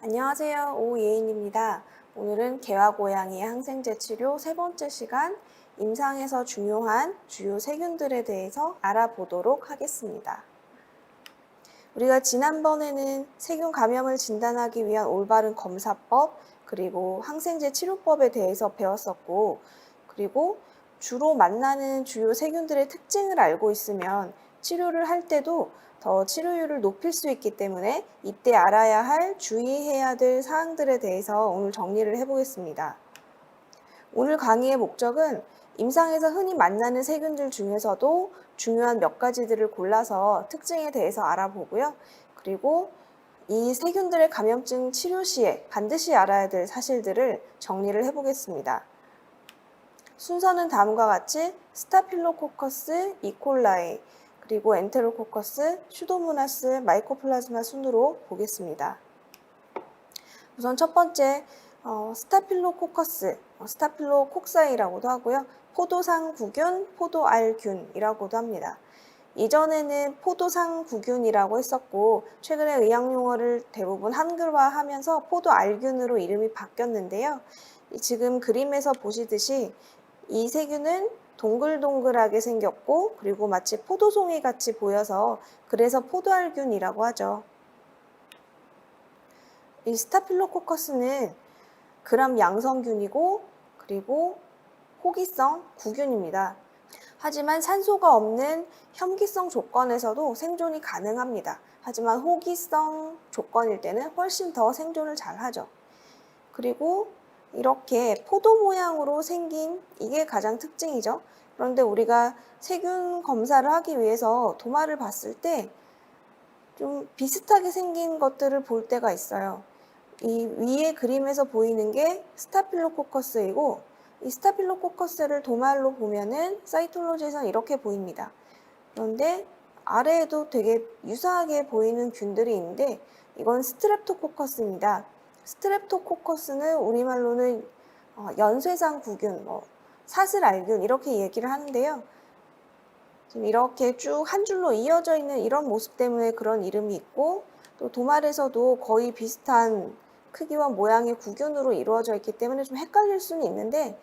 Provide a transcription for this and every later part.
안녕하세요. 오예인입니다. 오늘은 개와 고양이의 항생제 치료 세 번째 시간, 임상에서 중요한 주요 세균들에 대해서 알아보도록 하겠습니다. 우리가 지난번에는 세균 감염을 진단하기 위한 올바른 검사법, 그리고 항생제 치료법에 대해서 배웠었고, 그리고 주로 만나는 주요 세균들의 특징을 알고 있으면 치료를 할 때도 더 치료율을 높일 수 있기 때문에 이때 알아야 할 주의해야 될 사항들에 대해서 오늘 정리를 해보겠습니다. 오늘 강의의 목적은 임상에서 흔히 만나는 세균들 중에서도 중요한 몇 가지들을 골라서 특징에 대해서 알아보고요. 그리고 이 세균들의 감염증 치료 시에 반드시 알아야 될 사실들을 정리를 해보겠습니다. 순서는 다음과 같이 스타필로코커스, 이콜라이, 그리고 엔테로코커스, 슈도모나스, 마이코플라즈마 순으로 보겠습니다. 우선 첫 번째 스타필로코커스, 스타필로콕사이라고도 하고요. 포도상구균, 포도알균이라고도 합니다. 이전에는 포도상구균이라고 했었고 최근에 의학용어를 대부분 한글화하면서 포도알균으로 이름이 바뀌었는데요. 지금 그림에서 보시듯이 이 세균은 동글동글하게 생겼고 그리고 마치 포도송이 같이 보여서 그래서 포도알균이라고 하죠. 이 스타필로코커스는 그람 양성균이고 그리고 호기성 구균입니다. 하지만 산소가 없는 염기성 조건에서도 생존이 가능합니다. 하지만 호기성 조건일 때는 훨씬 더 생존을 잘 하죠. 그리고 이렇게 포도 모양으로 생긴 이게 가장 특징이죠. 그런데 우리가 세균 검사를 하기 위해서 도마를 봤을 때 좀 비슷하게 생긴 것들을 볼 때가 있어요. 이 위에 그림에서 보이는 게 스타필로코커스이고 이 스타필로코커스를 도말로 보면은 사이톨로지에서는 이렇게 보입니다. 그런데 아래에도 되게 유사하게 보이는 균들이 있는데 이건 스트랩토코커스입니다. 스트랩토코커스는 우리말로는 연쇄상 구균, 사슬알균 이렇게 얘기를 하는데요. 지금 이렇게 쭉 한 줄로 이어져 있는 이런 모습 때문에 그런 이름이 있고 또 도말에서도 거의 비슷한 크기와 모양의 구균으로 이루어져 있기 때문에 좀 헷갈릴 수는 있는데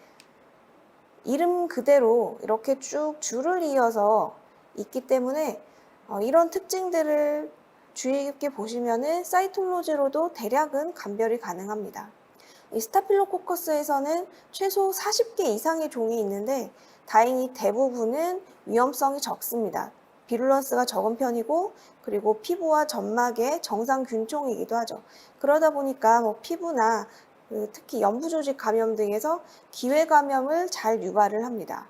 이름 그대로 이렇게 쭉 줄을 이어서 있기 때문에 이런 특징들을 주의 깊게 보시면은 사이톨로지로도 대략은 감별이 가능합니다. 이 스타필로코커스에서는 최소 40개 이상의 종이 있는데 다행히 대부분은 위험성이 적습니다. 비룰런스가 적은 편이고 그리고 피부와 점막의 정상 균종이기도 하죠. 그러다 보니까 피부나 특히 연부조직 감염 등에서 기회 감염을 잘 유발을 합니다.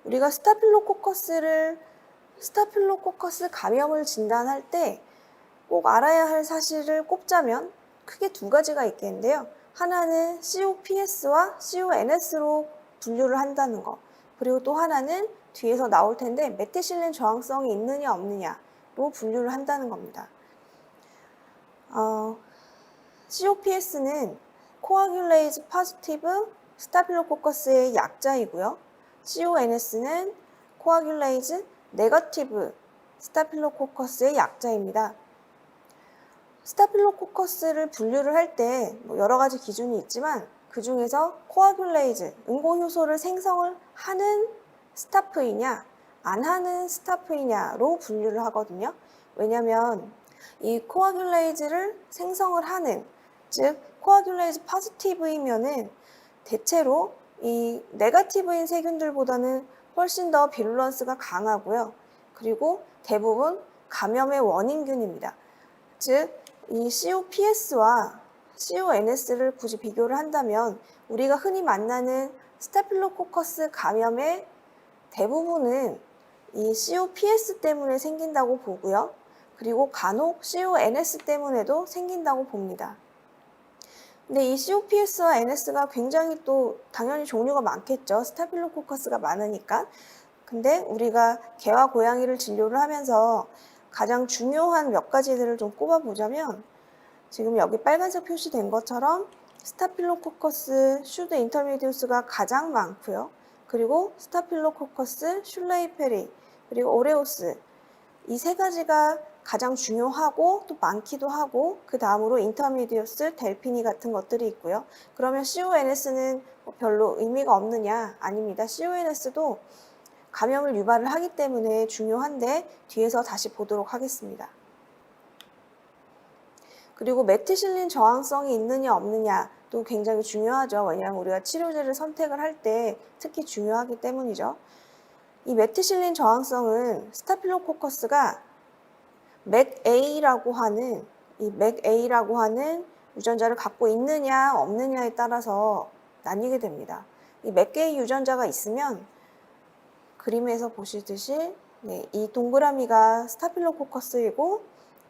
우리가 스타필로코커스 감염을 진단할 때 꼭 알아야 할 사실을 꼽자면 크게 두 가지가 있겠는데요. 하나는 COPS와 CONS로 분류를 한다는 거. 그리고 또 하나는 뒤에서 나올 텐데 메티실린 저항성이 있느냐 없느냐로 분류를 한다는 겁니다. COPS는 코아귤레이즈 파지티브 스타필로코커스의 약자이고요. CONS는 코아귤레이즈 네거티브 스타필로코커스의 약자입니다. 스타필로코커스를 분류를 할 때 여러 가지 기준이 있지만 그 중에서 코아귤레이즈, 응고효소를 생성을 하는 스타프이냐 안 하는 스타프이냐로 분류를 하거든요. 왜냐하면 이 코아귤레이즈를 생성을 하는, 즉 코아귤레이즈 파지티브이면은 대체로 이 네거티브인 세균들보다는 훨씬 더 비룰런스가 강하고요. 그리고 대부분 감염의 원인균입니다. 즉 이 COPS와 CONS를 굳이 비교를 한다면 우리가 흔히 만나는 스타필로코커스 감염의 대부분은 이 COPS 때문에 생긴다고 보고요. 그리고 간혹 CONS 때문에도 생긴다고 봅니다. 근데 이 COPS와 NS가 굉장히 또 당연히 종류가 많겠죠. 스타필로코커스가 많으니까. 근데 우리가 개와 고양이를 진료를 하면서 가장 중요한 몇 가지들을 좀 꼽아보자면 지금 여기 빨간색 표시된 것처럼 스타필로코커스 슈드 인터미디우스가 가장 많고요. 그리고 스타필로코커스 슐레이페리 그리고 오레오스 이 세 가지가 가장 중요하고 또 많기도 하고 그 다음으로 인터미디우스, 델피니 같은 것들이 있고요. 그러면 CONS는 별로 의미가 없느냐? 아닙니다. CONS도 감염을 유발을 하기 때문에 중요한데 뒤에서 다시 보도록 하겠습니다. 그리고 메티실린 저항성이 있느냐 없느냐도 굉장히 중요하죠. 왜냐하면 우리가 치료제를 선택을 할 때 특히 중요하기 때문이죠. 이 메티실린 저항성은 스타필로코커스가 맥A라고 하는 유전자를 갖고 있느냐 없느냐에 따라서 나뉘게 됩니다. 이 맥A 유전자가 있으면 그림에서 보시듯이 이 동그라미가 스타필로코커스이고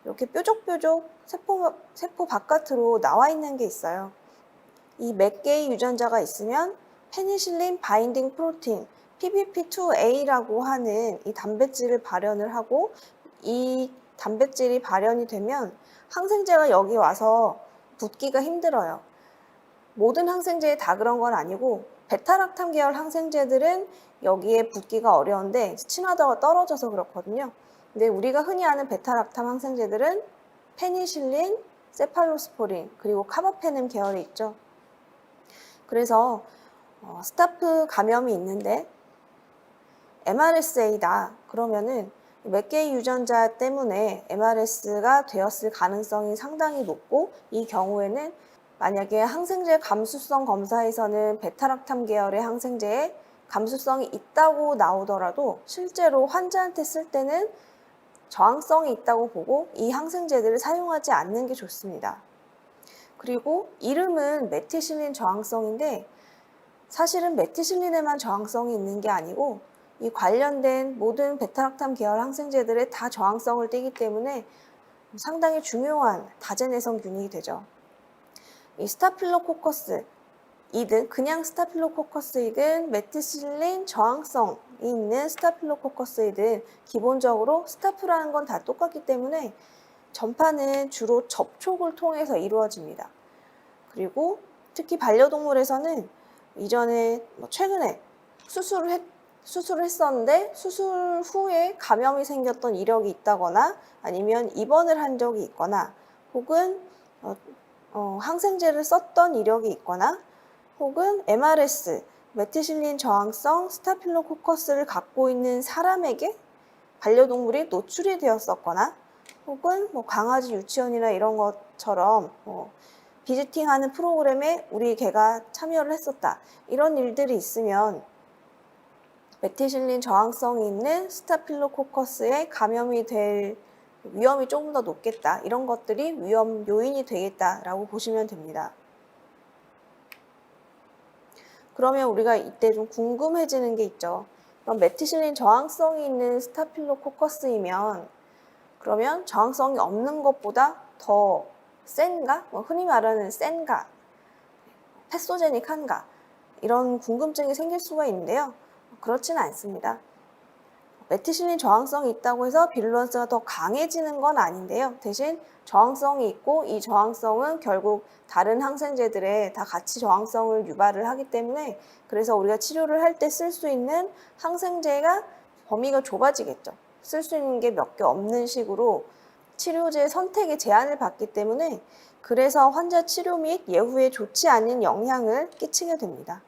이렇게 뾰족뾰족 세포 바깥으로 나와 있는 게 있어요. 이 맥A 유전자가 있으면 페니실린 바인딩 프로틴 PBP2A라고 하는 이 단백질을 발현을 하고 이 단백질이 발현이 되면 항생제가 여기 와서 붙기가 힘들어요. 모든 항생제에 다 그런 건 아니고 베타락탐 계열 항생제들은 여기에 붙기가 어려운데 친화도가 떨어져서 그렇거든요. 근데 우리가 흔히 아는 베타락탐 항생제들은 페니실린, 세팔로스포린, 그리고 카바페넴 계열이 있죠. 그래서 스타프 감염이 있는데 MRSA다. 그러면은 맥게이 유전자 때문에 MRS가 되었을 가능성이 상당히 높고 이 경우에는 만약에 항생제 감수성 검사에서는 베타락탐 계열의 항생제에 감수성이 있다고 나오더라도 실제로 환자한테 쓸 때는 저항성이 있다고 보고 이 항생제들을 사용하지 않는 게 좋습니다. 그리고 이름은 메티실린 저항성인데 사실은 메티실린에만 저항성이 있는 게 아니고 이 관련된 모든 베타락탐 계열 항생제들에 다 저항성을 띠기 때문에 상당히 중요한 다제내성균이 되죠. 이 스타필로코커스 이든 그냥 스타필로코커스이든 메티실린 저항성이 있는 스타필로코커스이든 기본적으로 스타프라는 건 다 똑같기 때문에 전파는 주로 접촉을 통해서 이루어집니다. 그리고 특히 반려동물에서는 이전에 최근에 수술을 했었는데 수술 후에 감염이 생겼던 이력이 있다거나 아니면 입원을 한 적이 있거나 혹은 항생제를 썼던 이력이 있거나 혹은 MRS, 메티실린 저항성 스타필로코커스를 갖고 있는 사람에게 반려동물이 노출이 되었었거나 혹은 강아지 유치원이나 이런 것처럼 비지팅하는 프로그램에 우리 개가 참여를 했었다. 이런 일들이 있으면 메티실린 저항성이 있는 스타필로코커스에 감염이 될 위험이 조금 더 높겠다. 이런 것들이 위험 요인이 되겠다라고 보시면 됩니다. 그러면 우리가 이때 좀 궁금해지는 게 있죠. 그럼 메티실린 저항성이 있는 스타필로코커스이면 그러면 저항성이 없는 것보다 더 센가? 흔히 말하는 센가? 패소제닉한가? 이런 궁금증이 생길 수가 있는데요. 그렇지는 않습니다. 메티실린 저항성이 있다고 해서 비룰런스가 더 강해지는 건 아닌데요. 대신 저항성이 있고 이 저항성은 결국 다른 항생제들에 다 같이 저항성을 유발을 하기 때문에 그래서 우리가 치료를 할 때 쓸 수 있는 항생제가 범위가 좁아지겠죠. 쓸 수 있는 게 몇 개 없는 식으로 치료제 선택에 제한을 받기 때문에 그래서 환자 치료 및 예후에 좋지 않은 영향을 끼치게 됩니다.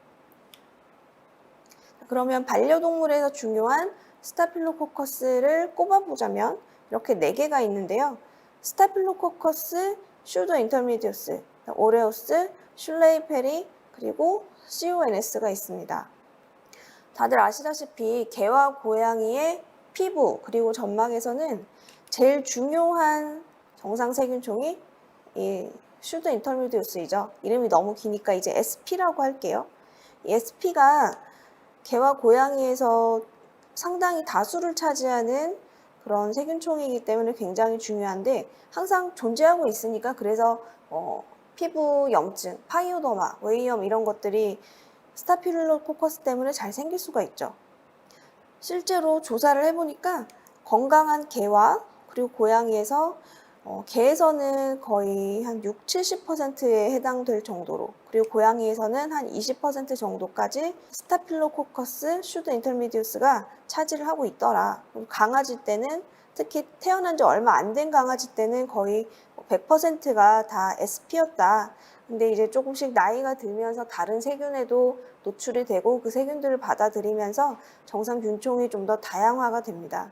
그러면 반려동물에서 중요한 스타필로코커스를 꼽아보자면 이렇게 4개가 있는데요. 스타필로코커스, 슈도 인터미디우스, 오레우스, 슐레이페리, 그리고 CONS가 있습니다. 다들 아시다시피 개와 고양이의 피부 그리고 점막에서는 제일 중요한 정상세균총이 이 슈도 인터미디우스이죠. 이름이 너무 기니까 이제 SP라고 할게요. 이 SP가 개와 고양이에서 상당히 다수를 차지하는 그런 세균총이기 때문에 굉장히 중요한데 항상 존재하고 있으니까 그래서 피부 염증, 파이오더마, 웨이염 이런 것들이 스타필로코커스 때문에 잘 생길 수가 있죠. 실제로 조사를 해보니까 건강한 개와 그리고 고양이에서 개에서는 거의 한 60-70%에 해당될 정도로 그리고 고양이에서는 한 20% 정도까지 스타필로코커스 슈도 인터미디우스가 차지를 하고 있더라. 강아지 때는 특히 태어난 지 얼마 안 된 강아지 때는 거의 100%가 다 SP였다. 근데 이제 조금씩 나이가 들면서 다른 세균에도 노출이 되고 그 세균들을 받아들이면서 정상균총이 좀 더 다양화가 됩니다.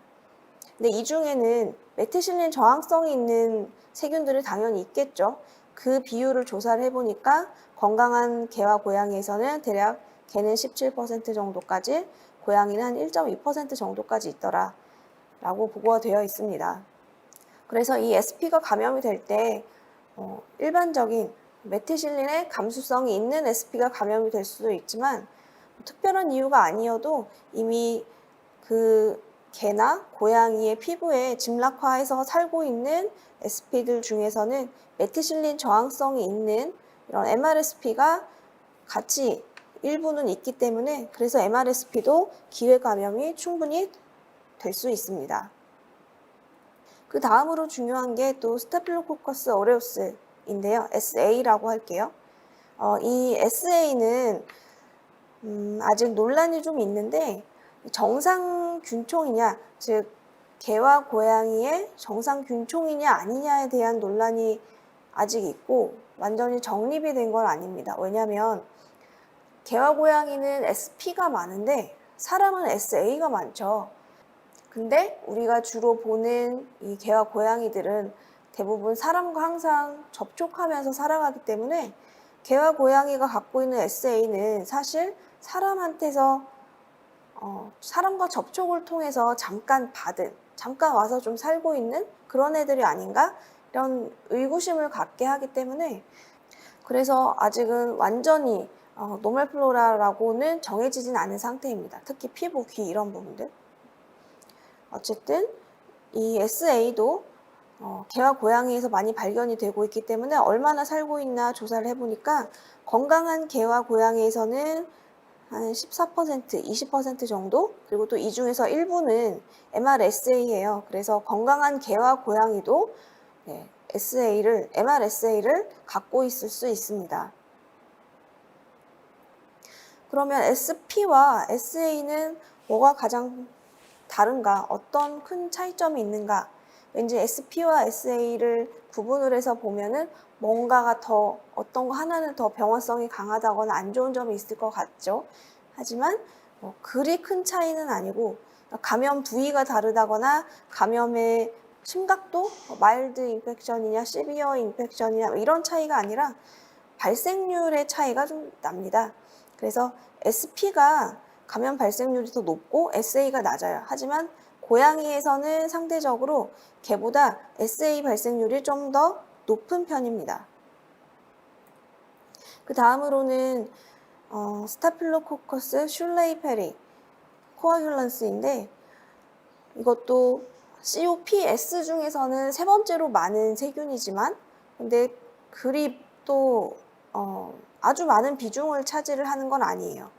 근데 이 중에는 메티실린 저항성이 있는 세균들이 당연히 있겠죠. 그 비율을 조사를 해보니까 건강한 개와 고양이에서는 대략 개는 17% 정도까지, 고양이는 한 1.2% 정도까지 있더라 라고 보고가 되어 있습니다. 그래서 이 SP가 감염이 될 때 일반적인 메티실린의 감수성이 있는 SP가 감염이 될 수도 있지만 특별한 이유가 아니어도 이미 그 개나 고양이의 피부에 짐락화해서 살고 있는 SP들 중에서는 메티실린 저항성이 있는 이런 MRSP가 같이 일부는 있기 때문에 그래서 MRSP도 기회 감염이 충분히 될 수 있습니다. 그 다음으로 중요한 게 또 스타필로코커스 어레우스인데요. SA라고 할게요. 이 SA는 아직 논란이 좀 있는데 정상균총이냐, 즉 개와 고양이의 정상균총이냐 아니냐에 대한 논란이 아직 있고 완전히 정립이 된 건 아닙니다. 왜냐하면 개와 고양이는 SP가 많은데 사람은 SA가 많죠. 근데 우리가 주로 보는 이 개와 고양이들은 대부분 사람과 항상 접촉하면서 살아가기 때문에 개와 고양이가 갖고 있는 SA는 사실 사람한테서 사람과 접촉을 통해서 잠깐 와서 좀 살고 있는 그런 애들이 아닌가? 이런 의구심을 갖게 하기 때문에 그래서 아직은 완전히 노멀 플로라라고는 정해지진 않은 상태입니다. 특히 피부, 귀 이런 부분들. 어쨌든 이 SA도 개와 고양이에서 많이 발견이 되고 있기 때문에 얼마나 살고 있나 조사를 해보니까 건강한 개와 고양이에서는 한 14%, 20% 정도, 그리고 또 이 중에서 일부는 MRSA예요. 그래서 건강한 개와 고양이도 MRSA를 갖고 있을 수 있습니다. 그러면 SP와 SA는 뭐가 가장 다른가? 어떤 큰 차이점이 있는가? 왠지 SP와 SA를 구분을 해서 보면은 뭔가가 더 어떤 거 하나는 더 병원성이 강하다거나 안 좋은 점이 있을 것 같죠. 하지만 그리 큰 차이는 아니고 감염 부위가 다르다거나 감염의 심각도, 마일드 인펙션이냐 시비어 인펙션이냐 이런 차이가 아니라 발생률의 차이가 좀 납니다. 그래서 SP가 감염 발생률이 더 높고 SA가 낮아요. 하지만 고양이에서는 상대적으로 개보다 SA 발생률이 좀 더 높은 편입니다. 그 다음으로는 스타필로코커스 슐레이페리 코아귤런스인데 이것도 COPS 중에서는 세 번째로 많은 세균이지만 근데 그리 또 아주 많은 비중을 차지를 하는 건 아니에요.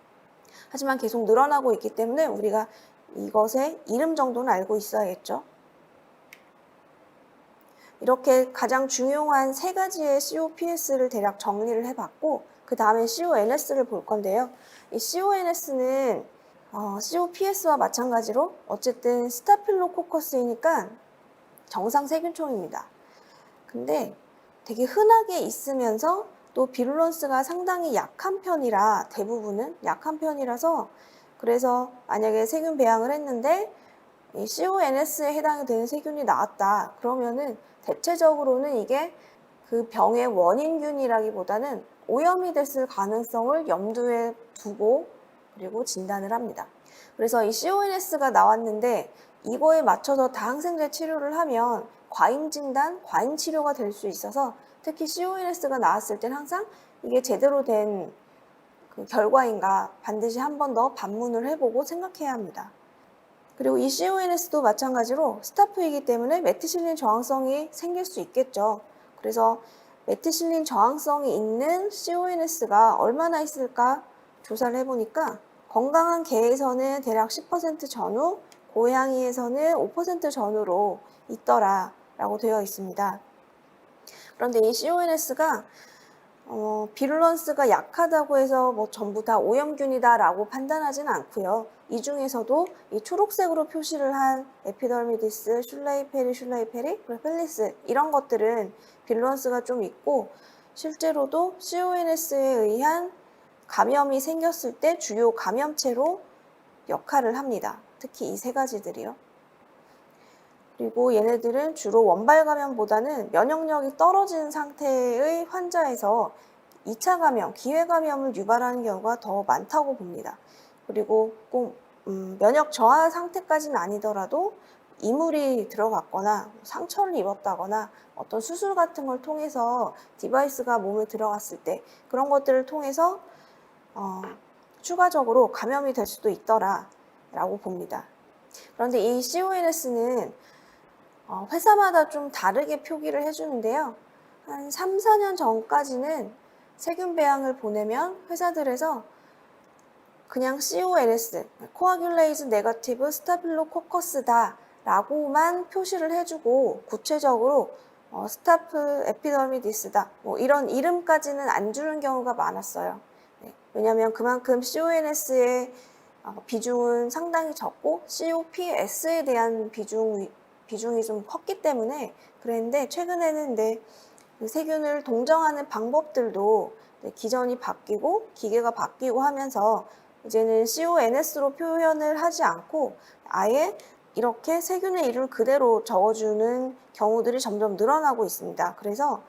하지만 계속 늘어나고 있기 때문에 우리가 이것의 이름 정도는 알고 있어야겠죠. 이렇게 가장 중요한 세 가지의 COPS를 대략 정리를 해봤고 그 다음에 CONS를 볼 건데요. 이 CONS는 COPS와 마찬가지로 어쨌든 스타필로코커스이니까 정상 세균총입니다. 근데 되게 흔하게 있으면서 또 비룰런스가 상당히 약한 편이라 대부분은 약한 편이라서 그래서 만약에 세균 배양을 했는데 이 CONS에 해당이 되는 세균이 나왔다. 그러면은 대체적으로는 이게 그 병의 원인균이라기보다는 오염이 됐을 가능성을 염두에 두고 그리고 진단을 합니다. 그래서 이 CONS가 나왔는데 이거에 맞춰서 다항생제 치료를 하면 과잉 진단, 과잉 치료가 될 수 있어서 특히 CONS가 나왔을 땐 항상 이게 제대로 된 그 결과인가 반드시 한 번 더 반문을 해보고 생각해야 합니다. 그리고 이 CONS도 마찬가지로 스타프이기 때문에 메티실린 저항성이 생길 수 있겠죠. 그래서 메티실린 저항성이 있는 CONS가 얼마나 있을까 조사를 해보니까 건강한 개에서는 대략 10% 전후, 고양이에서는 5% 전후로 있더라 라고 되어 있습니다. 그런데 이 CONS가 비룰런스가 약하다고 해서 뭐 전부 다 오염균이다라고 판단하지는 않고요. 이 중에서도 이 초록색으로 표시를 한 에피더미디스, 슐레이페리, 그리고 펠리스 이런 것들은 비룰런스가 좀 있고 실제로도 CONS에 의한 감염이 생겼을 때 주요 감염체로 역할을 합니다. 특히 이 세 가지들이요. 그리고 얘네들은 주로 원발 감염보다는 면역력이 떨어진 상태의 환자에서 2차 감염, 기회 감염을 유발하는 경우가 더 많다고 봅니다. 그리고 꼭 면역 저하 상태까지는 아니더라도 이물이 들어갔거나 상처를 입었다거나 어떤 수술 같은 걸 통해서 디바이스가 몸에 들어갔을 때 그런 것들을 통해서 추가적으로 감염이 될 수도 있더라라고 봅니다. 그런데 이 CONS는 회사마다 좀 다르게 표기를 해주는데요. 한 3, 4년 전까지는 세균 배양을 보내면 회사들에서 그냥 CONS, Coagulase Negative Staphylococcus다 라고만 표시를 해주고 구체적으로 스타프 에피더미디스다 뭐 이런 이름까지는 안 주는 경우가 많았어요. 네, 왜냐하면 그만큼 CONS의 비중은 상당히 적고 COPS에 대한 비중이 좀 컸기 때문에 그랬는데 최근에는 세균을 동정하는 방법들도 기전이 바뀌고 기계가 바뀌고 하면서 이제는 CONS로 표현을 하지 않고 아예 이렇게 세균의 이름을 그대로 적어주는 경우들이 점점 늘어나고 있습니다. 그래서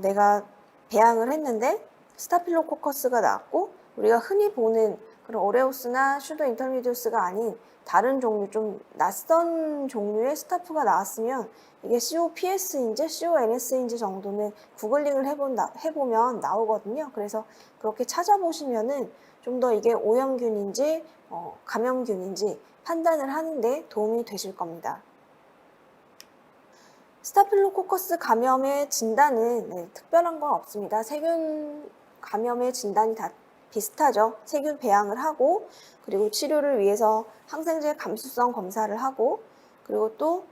내가 배양을 했는데 스타필로코커스가 나왔고 우리가 흔히 보는 그런 오레오스나 슈도 인터미디우스가 아닌 다른 종류, 좀 낯선 종류의 스타프가 나왔으면 이게 COPS인지 CONS인지 정도는 구글링을 해보면 나오거든요. 그래서 그렇게 찾아보시면은 좀 더 이게 오염균인지 감염균인지 판단을 하는데 도움이 되실 겁니다. 스타필로코커스 감염의 진단은 특별한 건 없습니다. 세균 감염의 진단이 다 비슷하죠. 세균 배양을 하고 그리고 치료를 위해서 항생제 감수성 검사를 하고 그리고 또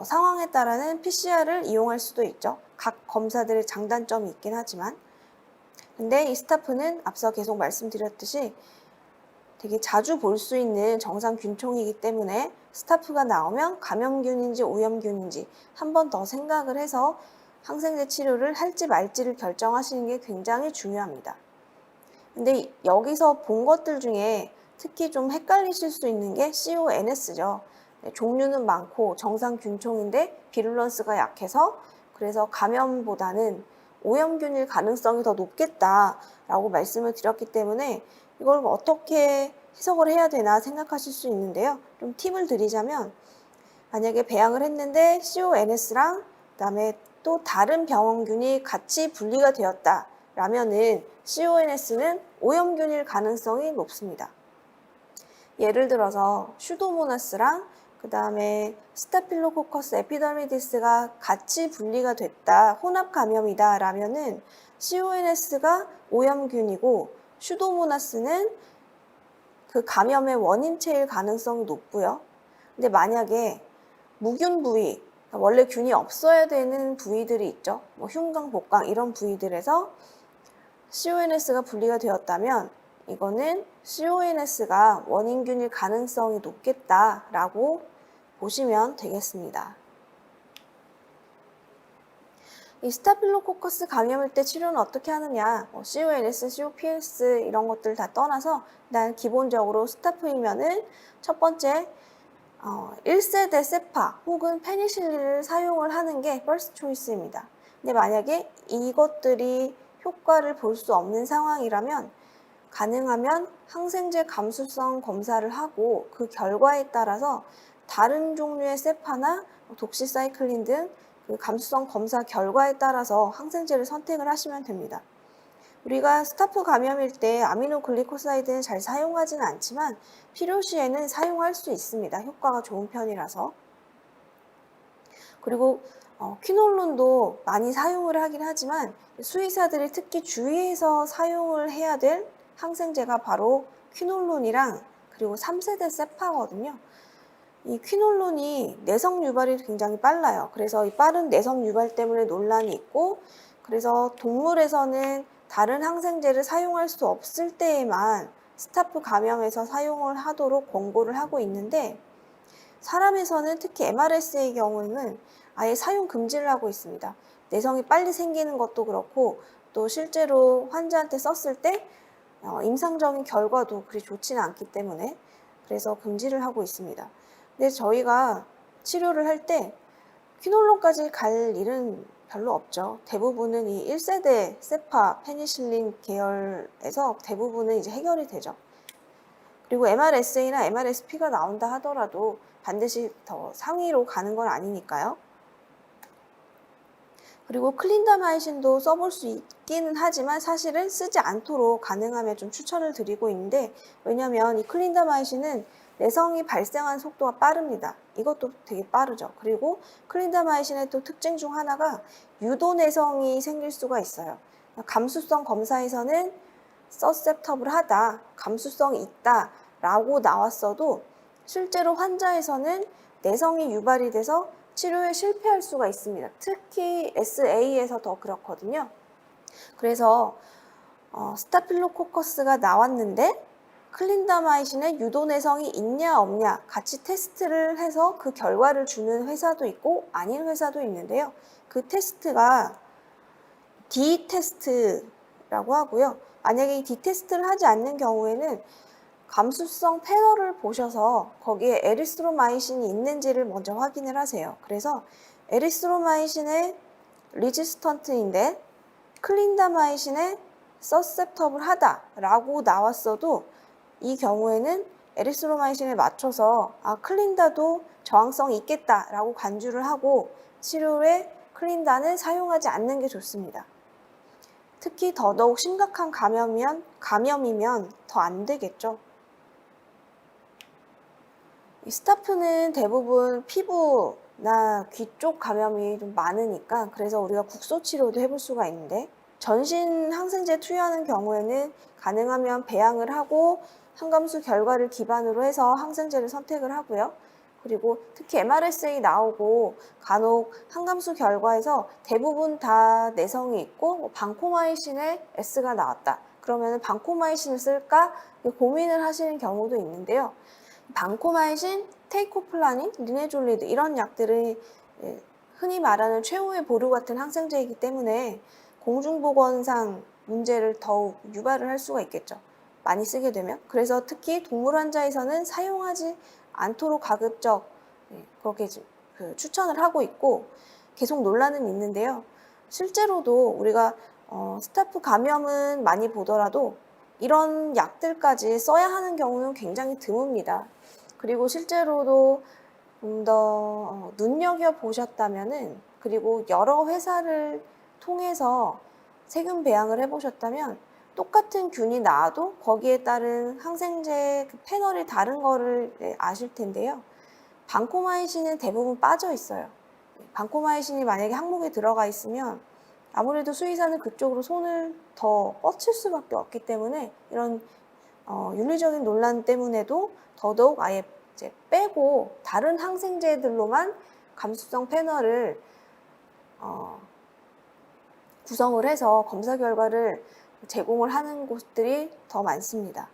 상황에 따라는 PCR을 이용할 수도 있죠. 각 검사들의 장단점이 있긴 하지만 근데 이 스타프는 앞서 계속 말씀드렸듯이 되게 자주 볼 수 있는 정상균총이기 때문에 스타프가 나오면 감염균인지 오염균인지 한 번 더 생각을 해서 항생제 치료를 할지 말지를 결정하시는 게 굉장히 중요합니다. 근데 여기서 본 것들 중에 특히 좀 헷갈리실 수 있는 게 CONS죠. 종류는 많고 정상균총인데 비룰런스가 약해서 그래서 감염보다는 오염균일 가능성이 더 높겠다라고 말씀을 드렸기 때문에 이걸 어떻게 해석을 해야 되나 생각하실 수 있는데요. 좀 팁을 드리자면 만약에 배양을 했는데 CONS랑 그다음에 또 다른 병원균이 같이 분리가 되었다 라면은 CONS는 오염균일 가능성이 높습니다. 예를 들어서 슈도모나스랑 그 다음에 스타필로코커스 에피더미디스가 같이 분리가 됐다, 혼합 감염이다 라면은 CONS가 오염균이고 슈도모나스는 그 감염의 원인체일 가능성이 높고요. 근데 만약에 무균 부위, 원래 균이 없어야 되는 부위들이 있죠. 뭐 흉강, 복강 이런 부위들에서 CONS가 분리가 되었다면 이거는 CONS가 원인균일 가능성이 높겠다라고 보시면 되겠습니다. 이 스타필로코커스 감염일 때 치료는 어떻게 하느냐, CONS, COPS 이런 것들 다 떠나서 일단 기본적으로 스타프이면은 첫 번째 1세대 세파 혹은 페니실린을 사용을 하는 게 퍼스트 초이스입니다. 근데 만약에 이것들이 효과를 볼 수 없는 상황이라면 가능하면 항생제 감수성 검사를 하고 그 결과에 따라서 다른 종류의 세파나 독시사이클린 등 그 감수성 검사 결과에 따라서 항생제를 선택을 하시면 됩니다. 우리가 스타프 감염일 때 아미노글리코사이드는 잘 사용하지는 않지만 필요시에는 사용할 수 있습니다. 효과가 좋은 편이라서. 그리고 퀴놀론도 많이 사용을 하긴 하지만 수의사들이 특히 주의해서 사용을 해야 될 항생제가 바로 퀴놀론이랑 그리고 3세대 세파거든요. 이 퀴놀론이 내성 유발이 굉장히 빨라요. 그래서 이 빠른 내성 유발 때문에 논란이 있고 그래서 동물에서는 다른 항생제를 사용할 수 없을 때에만 스타프 감염에서 사용을 하도록 권고를 하고 있는데, 사람에서는 특히 MRS의 경우에는 아예 사용 금지를 하고 있습니다. 내성이 빨리 생기는 것도 그렇고, 또 실제로 환자한테 썼을 때 임상적인 결과도 그리 좋지는 않기 때문에 그래서 금지를 하고 있습니다. 근데 저희가 치료를 할 때 퀴놀론까지 갈 일은 별로 없죠. 대부분은 이 1세대 세파 페니실린 계열에서 대부분은 이제 해결이 되죠. 그리고 MRSA나 MRSP가 나온다 하더라도 반드시 더 상위로 가는 건 아니니까요. 그리고 클린다마이신도 써볼 수 있기는 하지만 사실은 쓰지 않도록 가능하면 좀 추천을 드리고 있는데, 왜냐면 이 클린다마이신은 내성이 발생하는 속도가 빠릅니다. 이것도 되게 빠르죠. 그리고 클린다마이신의 또 특징 중 하나가 유도 내성이 생길 수가 있어요. 감수성 검사에서는 서셉터블하다, 감수성이 있다 라고 나왔어도 실제로 환자에서는 내성이 유발이 돼서 치료에 실패할 수가 있습니다. 특히 SA에서 더 그렇거든요. 그래서 스타필로코커스가 나왔는데 클린다마이신의 유도 내성이 있냐 없냐 같이 테스트를 해서 그 결과를 주는 회사도 있고 아닌 회사도 있는데요. 그 테스트가 D 테스트라고 하고요. 만약에 이 D 테스트를 하지 않는 경우에는 감수성 패널을 보셔서 거기에 에리스로마이신이 있는지를 먼저 확인을 하세요. 그래서 에리스로마이신의 리지스턴트인데 클린다마이신의 서셉터블하다라고 나왔어도 이 경우에는 에리스로마이신에 맞춰서 클린다도 저항성이 있겠다라고 간주를 하고 치료에 클린다는 사용하지 않는 게 좋습니다. 특히 더더욱 심각한 감염이면 더 안 되겠죠. 이 스타프는 대부분 피부나 귀 쪽 감염이 좀 많으니까 그래서 우리가 국소 치료도 해볼 수가 있는데, 전신 항생제 투여하는 경우에는 가능하면 배양을 하고 항감수 결과를 기반으로 해서 항생제를 선택을 하고요. 그리고 특히 MRSA 나오고 간혹 항감수 결과에서 대부분 다 내성이 있고 방코마이신에 S가 나왔다. 그러면 방코마이신을 쓸까 고민을 하시는 경우도 있는데요. 방코마이신, 테이코플라닌, 리네졸리드 이런 약들은 흔히 말하는 최후의 보루 같은 항생제이기 때문에 공중보건상 문제를 더욱 유발을 할 수가 있겠죠. 많이 쓰게 되면. 그래서 특히 동물 환자에서는 사용하지 않도록 가급적 그렇게 추천을 하고 있고 계속 논란은 있는데요. 실제로도 우리가 스타프 감염은 많이 보더라도 이런 약들까지 써야 하는 경우는 굉장히 드뭅니다. 그리고 실제로도 좀 더 눈여겨보셨다면은, 그리고 여러 회사를 통해서 세균 배양을 해보셨다면 똑같은 균이 나와도 거기에 따른 항생제 패널이 다른 거를 아실 텐데요. 방코마이신은 대부분 빠져 있어요. 방코마이신이 만약에 항목에 들어가 있으면 아무래도 수의사는 그쪽으로 손을 더 뻗칠 수밖에 없기 때문에 이런 윤리적인 논란 때문에도 더더욱 아예 이제 빼고 다른 항생제들로만 감수성 패널을 구성을 해서 검사 결과를 제공을 하는 곳들이 더 많습니다.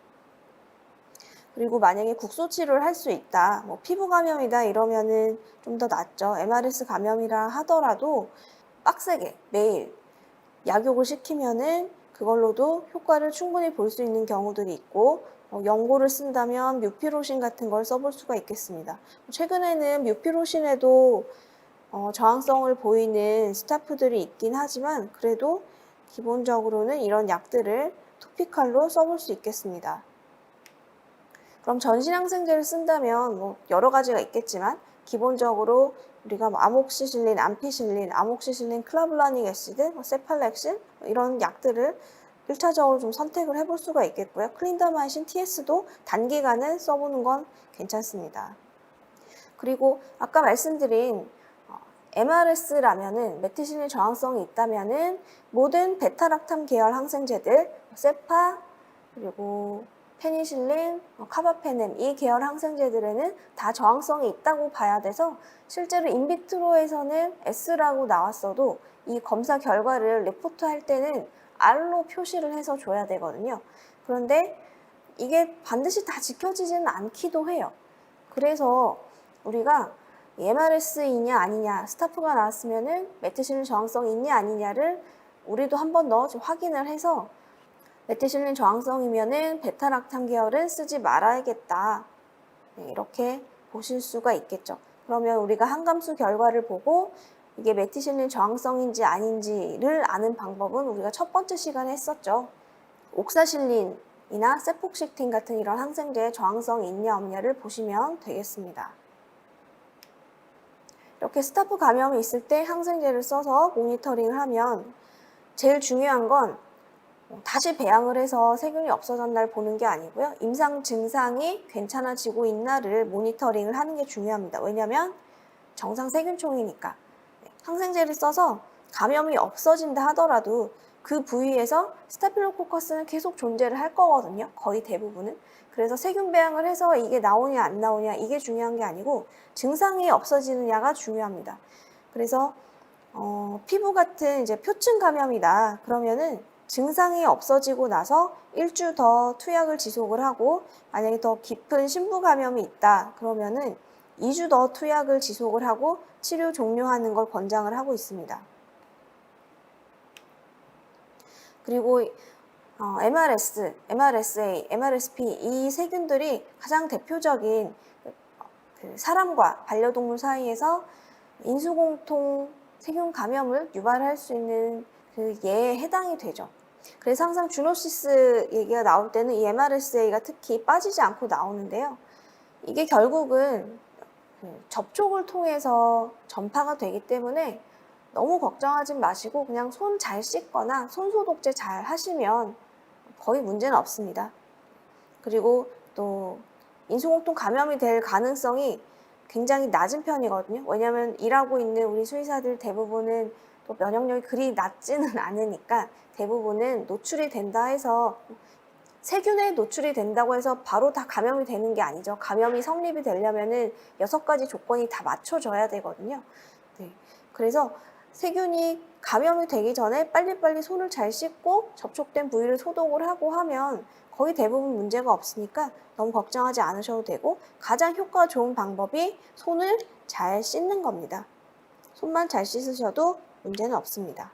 그리고 만약에 국소 치료를 할 수 있다, 피부 감염이다 이러면은 좀 더 낫죠. MRS 감염이라 하더라도 빡세게 매일 약욕을 시키면은 그걸로도 효과를 충분히 볼 수 있는 경우들이 있고, 연고를 쓴다면 뮤피로신 같은 걸 써볼 수가 있겠습니다. 최근에는 뮤피로신에도 저항성을 보이는 스타프들이 있긴 하지만 그래도 기본적으로는 이런 약들을 토피칼로 써볼 수 있겠습니다. 그럼 전신 항생제를 쓴다면 여러 가지가 있겠지만 기본적으로 우리가 아목시실린, 암피실린, 아목시실린, 클라블라닉 애시드, 세팔렉신 이런 약들을 1차적으로 좀 선택을 해볼 수가 있겠고요. 클린다마이신 TS도 단기간은 써보는 건 괜찮습니다. 그리고 아까 말씀드린 MRS라면은 메티신의 저항성이 있다면은 모든 베타락탐 계열 항생제들, 세파, 그리고 페니실린, 카바페넴 이 계열 항생제들에는 다 저항성이 있다고 봐야 돼서 실제로 인비트로에서는 S라고 나왔어도 이 검사 결과를 리포트할 때는 R로 표시를 해서 줘야 되거든요. 그런데 이게 반드시 다 지켜지지는 않기도 해요. 그래서 우리가 MRS이냐 아니냐, 스타프가 나왔으면은 메티실린 저항성이 있냐 아니냐를 우리도 한 번 더 확인을 해서 메티실린 저항성이면은 베타락탄 계열은 쓰지 말아야겠다. 네, 이렇게 보실 수가 있겠죠. 그러면 우리가 항감수 결과를 보고 이게 메티실린 저항성인지 아닌지를 아는 방법은 우리가 첫 번째 시간에 했었죠. 옥사실린이나 세폭식틴 같은 이런 항생제의 저항성이 있냐 없냐를 보시면 되겠습니다. 이렇게 스타프 감염이 있을 때 항생제를 써서 모니터링을 하면 제일 중요한 건 다시 배양을 해서 세균이 없어졌나를 보는 게 아니고요. 임상 증상이 괜찮아지고 있나를 모니터링을 하는 게 중요합니다. 왜냐하면 정상 세균총이니까. 항생제를 써서 감염이 없어진다 하더라도 그 부위에서 스타필로코커스는 계속 존재를 할 거거든요. 거의 대부분은. 그래서 세균 배양을 해서 이게 나오냐 안 나오냐 이게 중요한 게 아니고 증상이 없어지느냐가 중요합니다. 그래서 피부 같은 이제 표층 감염이다. 그러면은 증상이 없어지고 나서 일주 더 투약을 지속을 하고 만약에 더 깊은 심부 감염이 있다. 그러면은 2주 더 투약을 지속을 하고 치료 종료하는 걸 권장을 하고 있습니다. 그리고 MRS, MRSA, MRSP 이 세균들이 가장 대표적인 사람과 반려동물 사이에서 인수공통 세균 감염을 유발할 수 있는 그 예에 해당이 되죠. 그래서 항상 주노시스 얘기가 나올 때는 이 MRSA가 특히 빠지지 않고 나오는데요. 이게 결국은 접촉을 통해서 전파가 되기 때문에 너무 걱정하지 마시고 그냥 손 잘 씻거나 손 소독제 잘 하시면 거의 문제는 없습니다. 그리고 또 인수공통 감염이 될 가능성이 굉장히 낮은 편이거든요. 왜냐하면 일하고 있는 우리 수의사들 대부분은 또 면역력이 그리 낮지는 않으니까 대부분은 노출이 된다 해서 세균에 노출이 된다고 해서 바로 다 감염이 되는 게 아니죠. 감염이 성립이 되려면은 6가지 조건이 다 맞춰져야 되거든요. 네. 그래서 세균이 감염이 되기 전에 빨리빨리 손을 잘 씻고 접촉된 부위를 소독을 하고 하면 거의 대부분 문제가 없으니까 너무 걱정하지 않으셔도 되고 가장 효과가 좋은 방법이 손을 잘 씻는 겁니다. 손만 잘 씻으셔도 문제는 없습니다.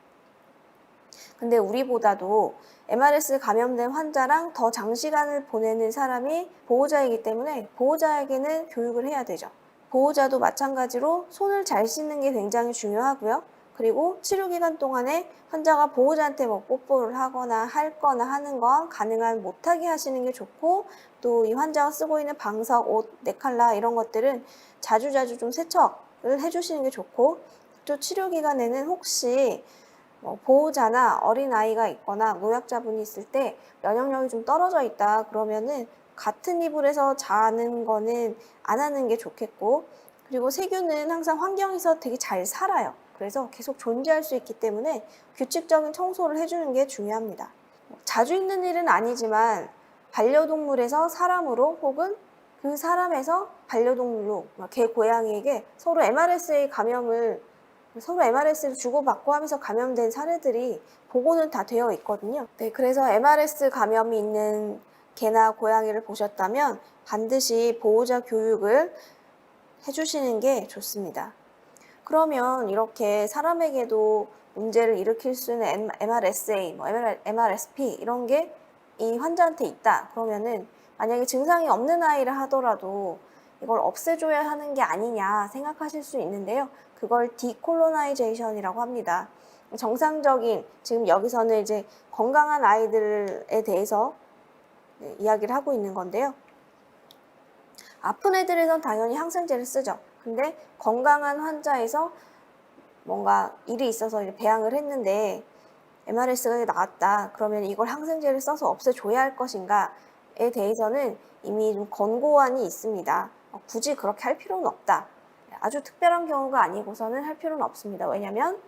근데 우리보다도 MRS 감염된 환자랑 더 장시간을 보내는 사람이 보호자이기 때문에 보호자에게는 교육을 해야 되죠. 보호자도 마찬가지로 손을 잘 씻는 게 굉장히 중요하고요. 그리고 치료 기간 동안에 환자가 보호자한테 뭐 뽀뽀를 하거나 하는 건 가능한 못하게 하시는 게 좋고 또 이 환자가 쓰고 있는 방석, 옷, 네칼라 이런 것들은 자주자주 좀 세척을 해주시는 게 좋고 또 치료 기간에는 혹시 보호자나 어린아이가 있거나 노약자분이 있을 때 면역력이 좀 떨어져 있다 그러면은 같은 이불에서 자는 거는 안 하는 게 좋겠고 그리고 세균은 항상 환경에서 되게 잘 살아요. 그래서 계속 존재할 수 있기 때문에 규칙적인 청소를 해주는 게 중요합니다. 자주 있는 일은 아니지만 반려동물에서 사람으로 혹은 그 사람에서 반려동물로 개, 고양이에게 서로 MRSA 감염을 서로 MRS를 주고받고 하면서 감염된 사례들이 보고는 다 되어 있거든요. 네, 그래서 MRS 감염이 있는 개나 고양이를 보셨다면 반드시 보호자 교육을 해주시는 게 좋습니다. 그러면 이렇게 사람에게도 문제를 일으킬 수 있는 MRSA, MRSP 이런 게 이 환자한테 있다. 그러면은 만약에 증상이 없는 아이를 하더라도 이걸 없애줘야 하는 게 아니냐 생각하실 수 있는데요. 그걸 디콜로나이제이션이라고 합니다. 정상적인 지금 여기서는 이제 건강한 아이들에 대해서 이야기를 하고 있는 건데요. 아픈 애들에선 당연히 항생제를 쓰죠. 근데 건강한 환자에서 뭔가 일이 있어서 배양을 했는데 MRS가 나왔다. 그러면 이걸 항생제를 써서 없애줘야 할 것인가에 대해서는 이미 좀 권고안이 있습니다. 굳이 그렇게 할 필요는 없다. 아주 특별한 경우가 아니고서는 할 필요는 없습니다. 왜냐하면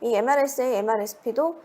이 MRSA, MRSP도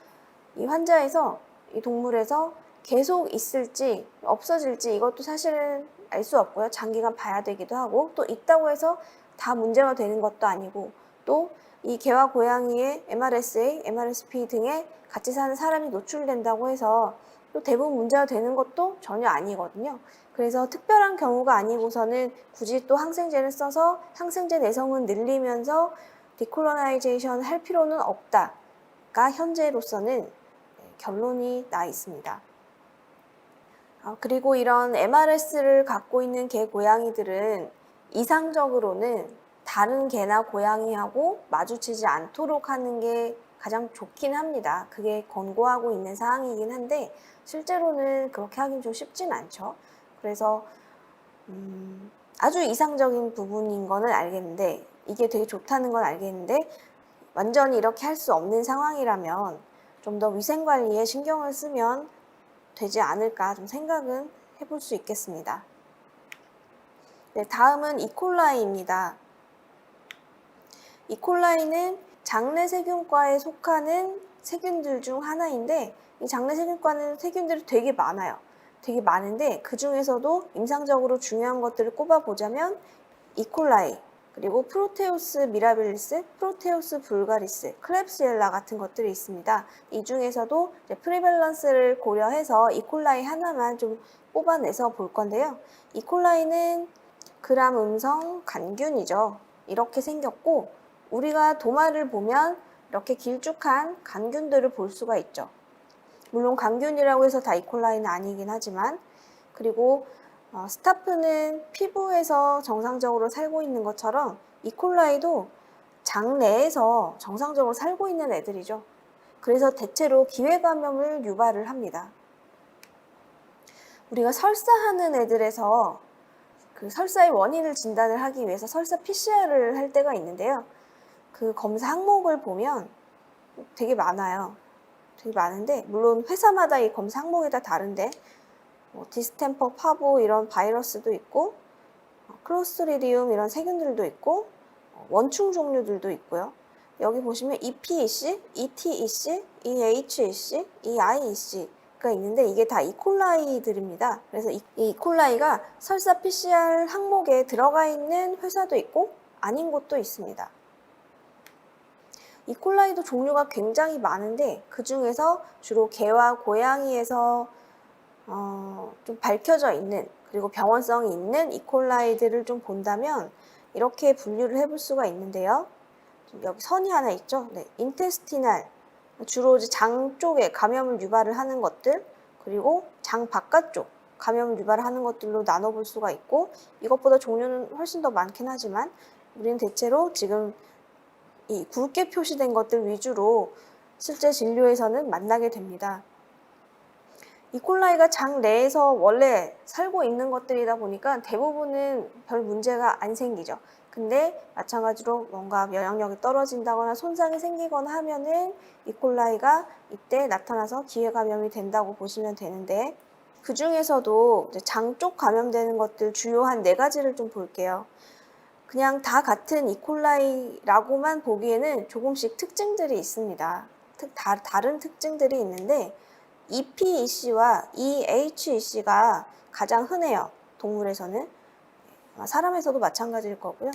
이 환자에서, 이 동물에서 계속 있을지 없어질지 이것도 사실은 알 수 없고요. 장기간 봐야 되기도 하고 또 있다고 해서 다 문제가 되는 것도 아니고 또 이 개와 고양이의 MRSA, MRSP 등에 같이 사는 사람이 노출된다고 해서 또 대부분 문제가 되는 것도 전혀 아니거든요. 그래서 특별한 경우가 아니고서는 굳이 또 항생제를 써서 항생제 내성을 늘리면서 디콜로나이제이션 할 필요는 없다가 현재로서는 결론이 나 있습니다. 그리고 이런 MRS를 갖고 있는 개, 고양이들은 이상적으로는 다른 개나 고양이하고 마주치지 않도록 하는 게 가장 좋긴 합니다. 그게 권고하고 있는 사항이긴 한데 실제로는 그렇게 하긴 좀 쉽진 않죠. 그래서 아주 이상적인 부분인 거는 알겠는데 이게 되게 좋다는 건 알겠는데 완전히 이렇게 할 수 없는 상황이라면 좀 더 위생관리에 신경을 쓰면 되지 않을까 좀 생각은 해볼 수 있겠습니다. 네, 다음은 이콜라이입니다. 이콜라이는 장내세균과에 속하는 세균들 중 하나인데 이 장내세균과는 세균들이 되게 많아요. 되게 많은데 그 중에서도 임상적으로 중요한 것들을 꼽아보자면 이콜라이, 그리고 프로테우스 미라빌리스, 프로테우스 불가리스, 클렙시엘라 같은 것들이 있습니다. 이 중에서도 프리밸런스를 고려해서 이콜라이 하나만 좀 뽑아내서 볼 건데요. 이콜라이는 그람 음성 간균이죠. 이렇게 생겼고 우리가 도마를 보면 이렇게 길쭉한 간균들을 볼 수가 있죠. 물론 간균이라고 해서 다 이콜라이는 아니긴 하지만 그리고 스타프는 피부에서 정상적으로 살고 있는 것처럼 이콜라이도 장 내에서 정상적으로 살고 있는 애들이죠. 그래서 대체로 기회감염을 유발을 합니다. 우리가 설사하는 애들에서 그 설사의 원인을 진단을 하기 위해서 설사 PCR을 할 때가 있는데요. 그 검사 항목을 보면 되게 많아요. 되게 많은데 물론 회사마다 이 검사 항목이 다 다른데 디스템퍼, 파보 이런 바이러스도 있고 클로스트리디움 이런 세균들도 있고 원충 종류들도 있고요. 여기 보시면 EPEC, ETEC, EHEC, EIEC가 있는데 이게 다 이콜라이들입니다. 그래서 이 이콜라이가 설사 PCR 항목에 들어가 있는 회사도 있고 아닌 곳도 있습니다. 이콜라이도 종류가 굉장히 많은데 그 중에서 주로 개와 고양이에서 좀 밝혀져 있는 그리고 병원성이 있는 이콜라이들을 좀 본다면 이렇게 분류를 해볼 수가 있는데요. 여기 선이 하나 있죠. 네, 인테스티날 주로 이제 장 쪽에 감염을 유발을 하는 것들 그리고 장 바깥쪽 감염을 유발하는 것들로 나눠볼 수가 있고 이것보다 종류는 훨씬 더 많긴 하지만 우리는 대체로 지금 이 굵게 표시된 것들 위주로 실제 진료에서는 만나게 됩니다. 이콜라이가 장 내에서 원래 살고 있는 것들이다 보니까 대부분은 별 문제가 안 생기죠. 근데 마찬가지로 뭔가 면역력이 떨어진다거나 손상이 생기거나 하면은 이콜라이가 이때 나타나서 기회감염이 된다고 보시면 되는데 그 중에서도 장 쪽 감염되는 것들 주요 한 4가지를 좀 볼게요. 그냥 다 같은 이콜라이라고만 보기에는 조금씩 특징들이 있습니다. 다른 특징들이 있는데 EPEC와 EHEC가 가장 흔해요. 동물에서는. 사람에서도 마찬가지일 거고요.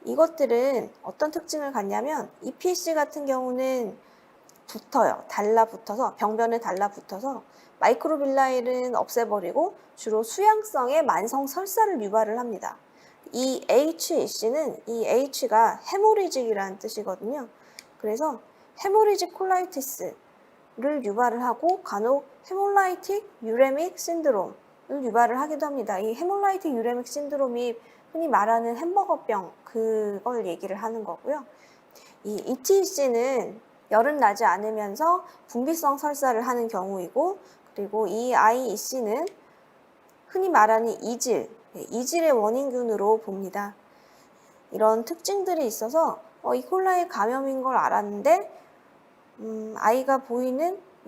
이것들은 어떤 특징을 갖냐면 EPEC 같은 경우는 붙어요. 달라붙어서 병변에 달라붙어서 마이크로빌라일은 없애버리고 주로 수양성의 만성 설사를 유발을 합니다. 이 HEC는 이 H가 헤모리직이라는 뜻이거든요. 그래서 헤모리직 콜라이티스를 유발을 하고 간혹 헤몰라이틱 유레믹 신드롬을 유발을 하기도 합니다. 이 헤몰라이틱 유레믹 신드롬이 흔히 말하는 햄버거병 그걸 얘기를 하는 거고요. 이 ETEC는 열은 나지 않으면서 분비성 설사를 하는 경우이고 그리고 이 IEC는 흔히 말하는 이질의 원인균으로 봅니다. 이런 특징들이 있어서 이콜라이 감염인 걸 알았는데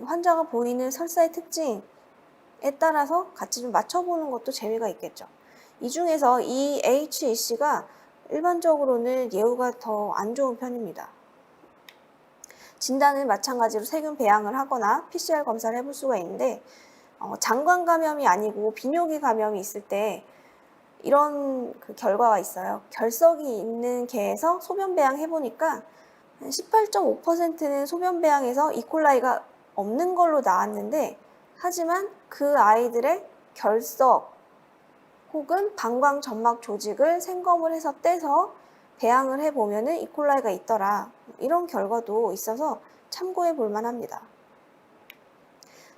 환자가 보이는 설사의 특징에 따라서 같이 좀 맞춰보는 것도 재미가 있겠죠. 이 중에서 이 HEC가 일반적으로는 예후가 더 안 좋은 편입니다. 진단은 마찬가지로 세균 배양을 하거나 PCR 검사를 해볼 수가 있는데 장관 감염이 아니고 비뇨기 감염이 있을 때 이런 그 결과가 있어요. 결석이 있는 개에서 소변 배양 해보니까 18.5%는 소변 배양에서 이콜라이가 없는 걸로 나왔는데, 하지만 그 아이들의 결석 혹은 방광 점막 조직을 생검을 해서 떼서 배양을 해보면은 이콜라이가 있더라. 이런 결과도 있어서 참고해 볼 만합니다.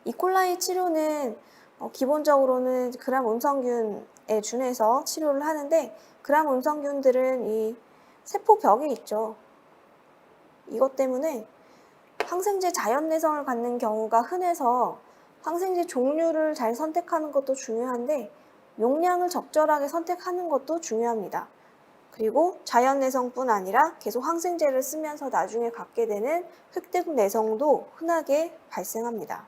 이콜라이 치료는 기본적으로는 그람 음성균에 준해서 치료를 하는데, 그람 음성균들은 이 세포벽에 있죠. 이것 때문에 항생제 자연 내성을 갖는 경우가 흔해서 항생제 종류를 잘 선택하는 것도 중요한데, 용량을 적절하게 선택하는 것도 중요합니다. 그리고 자연 내성뿐 아니라 계속 항생제를 쓰면서 나중에 갖게 되는 획득 내성도 흔하게 발생합니다.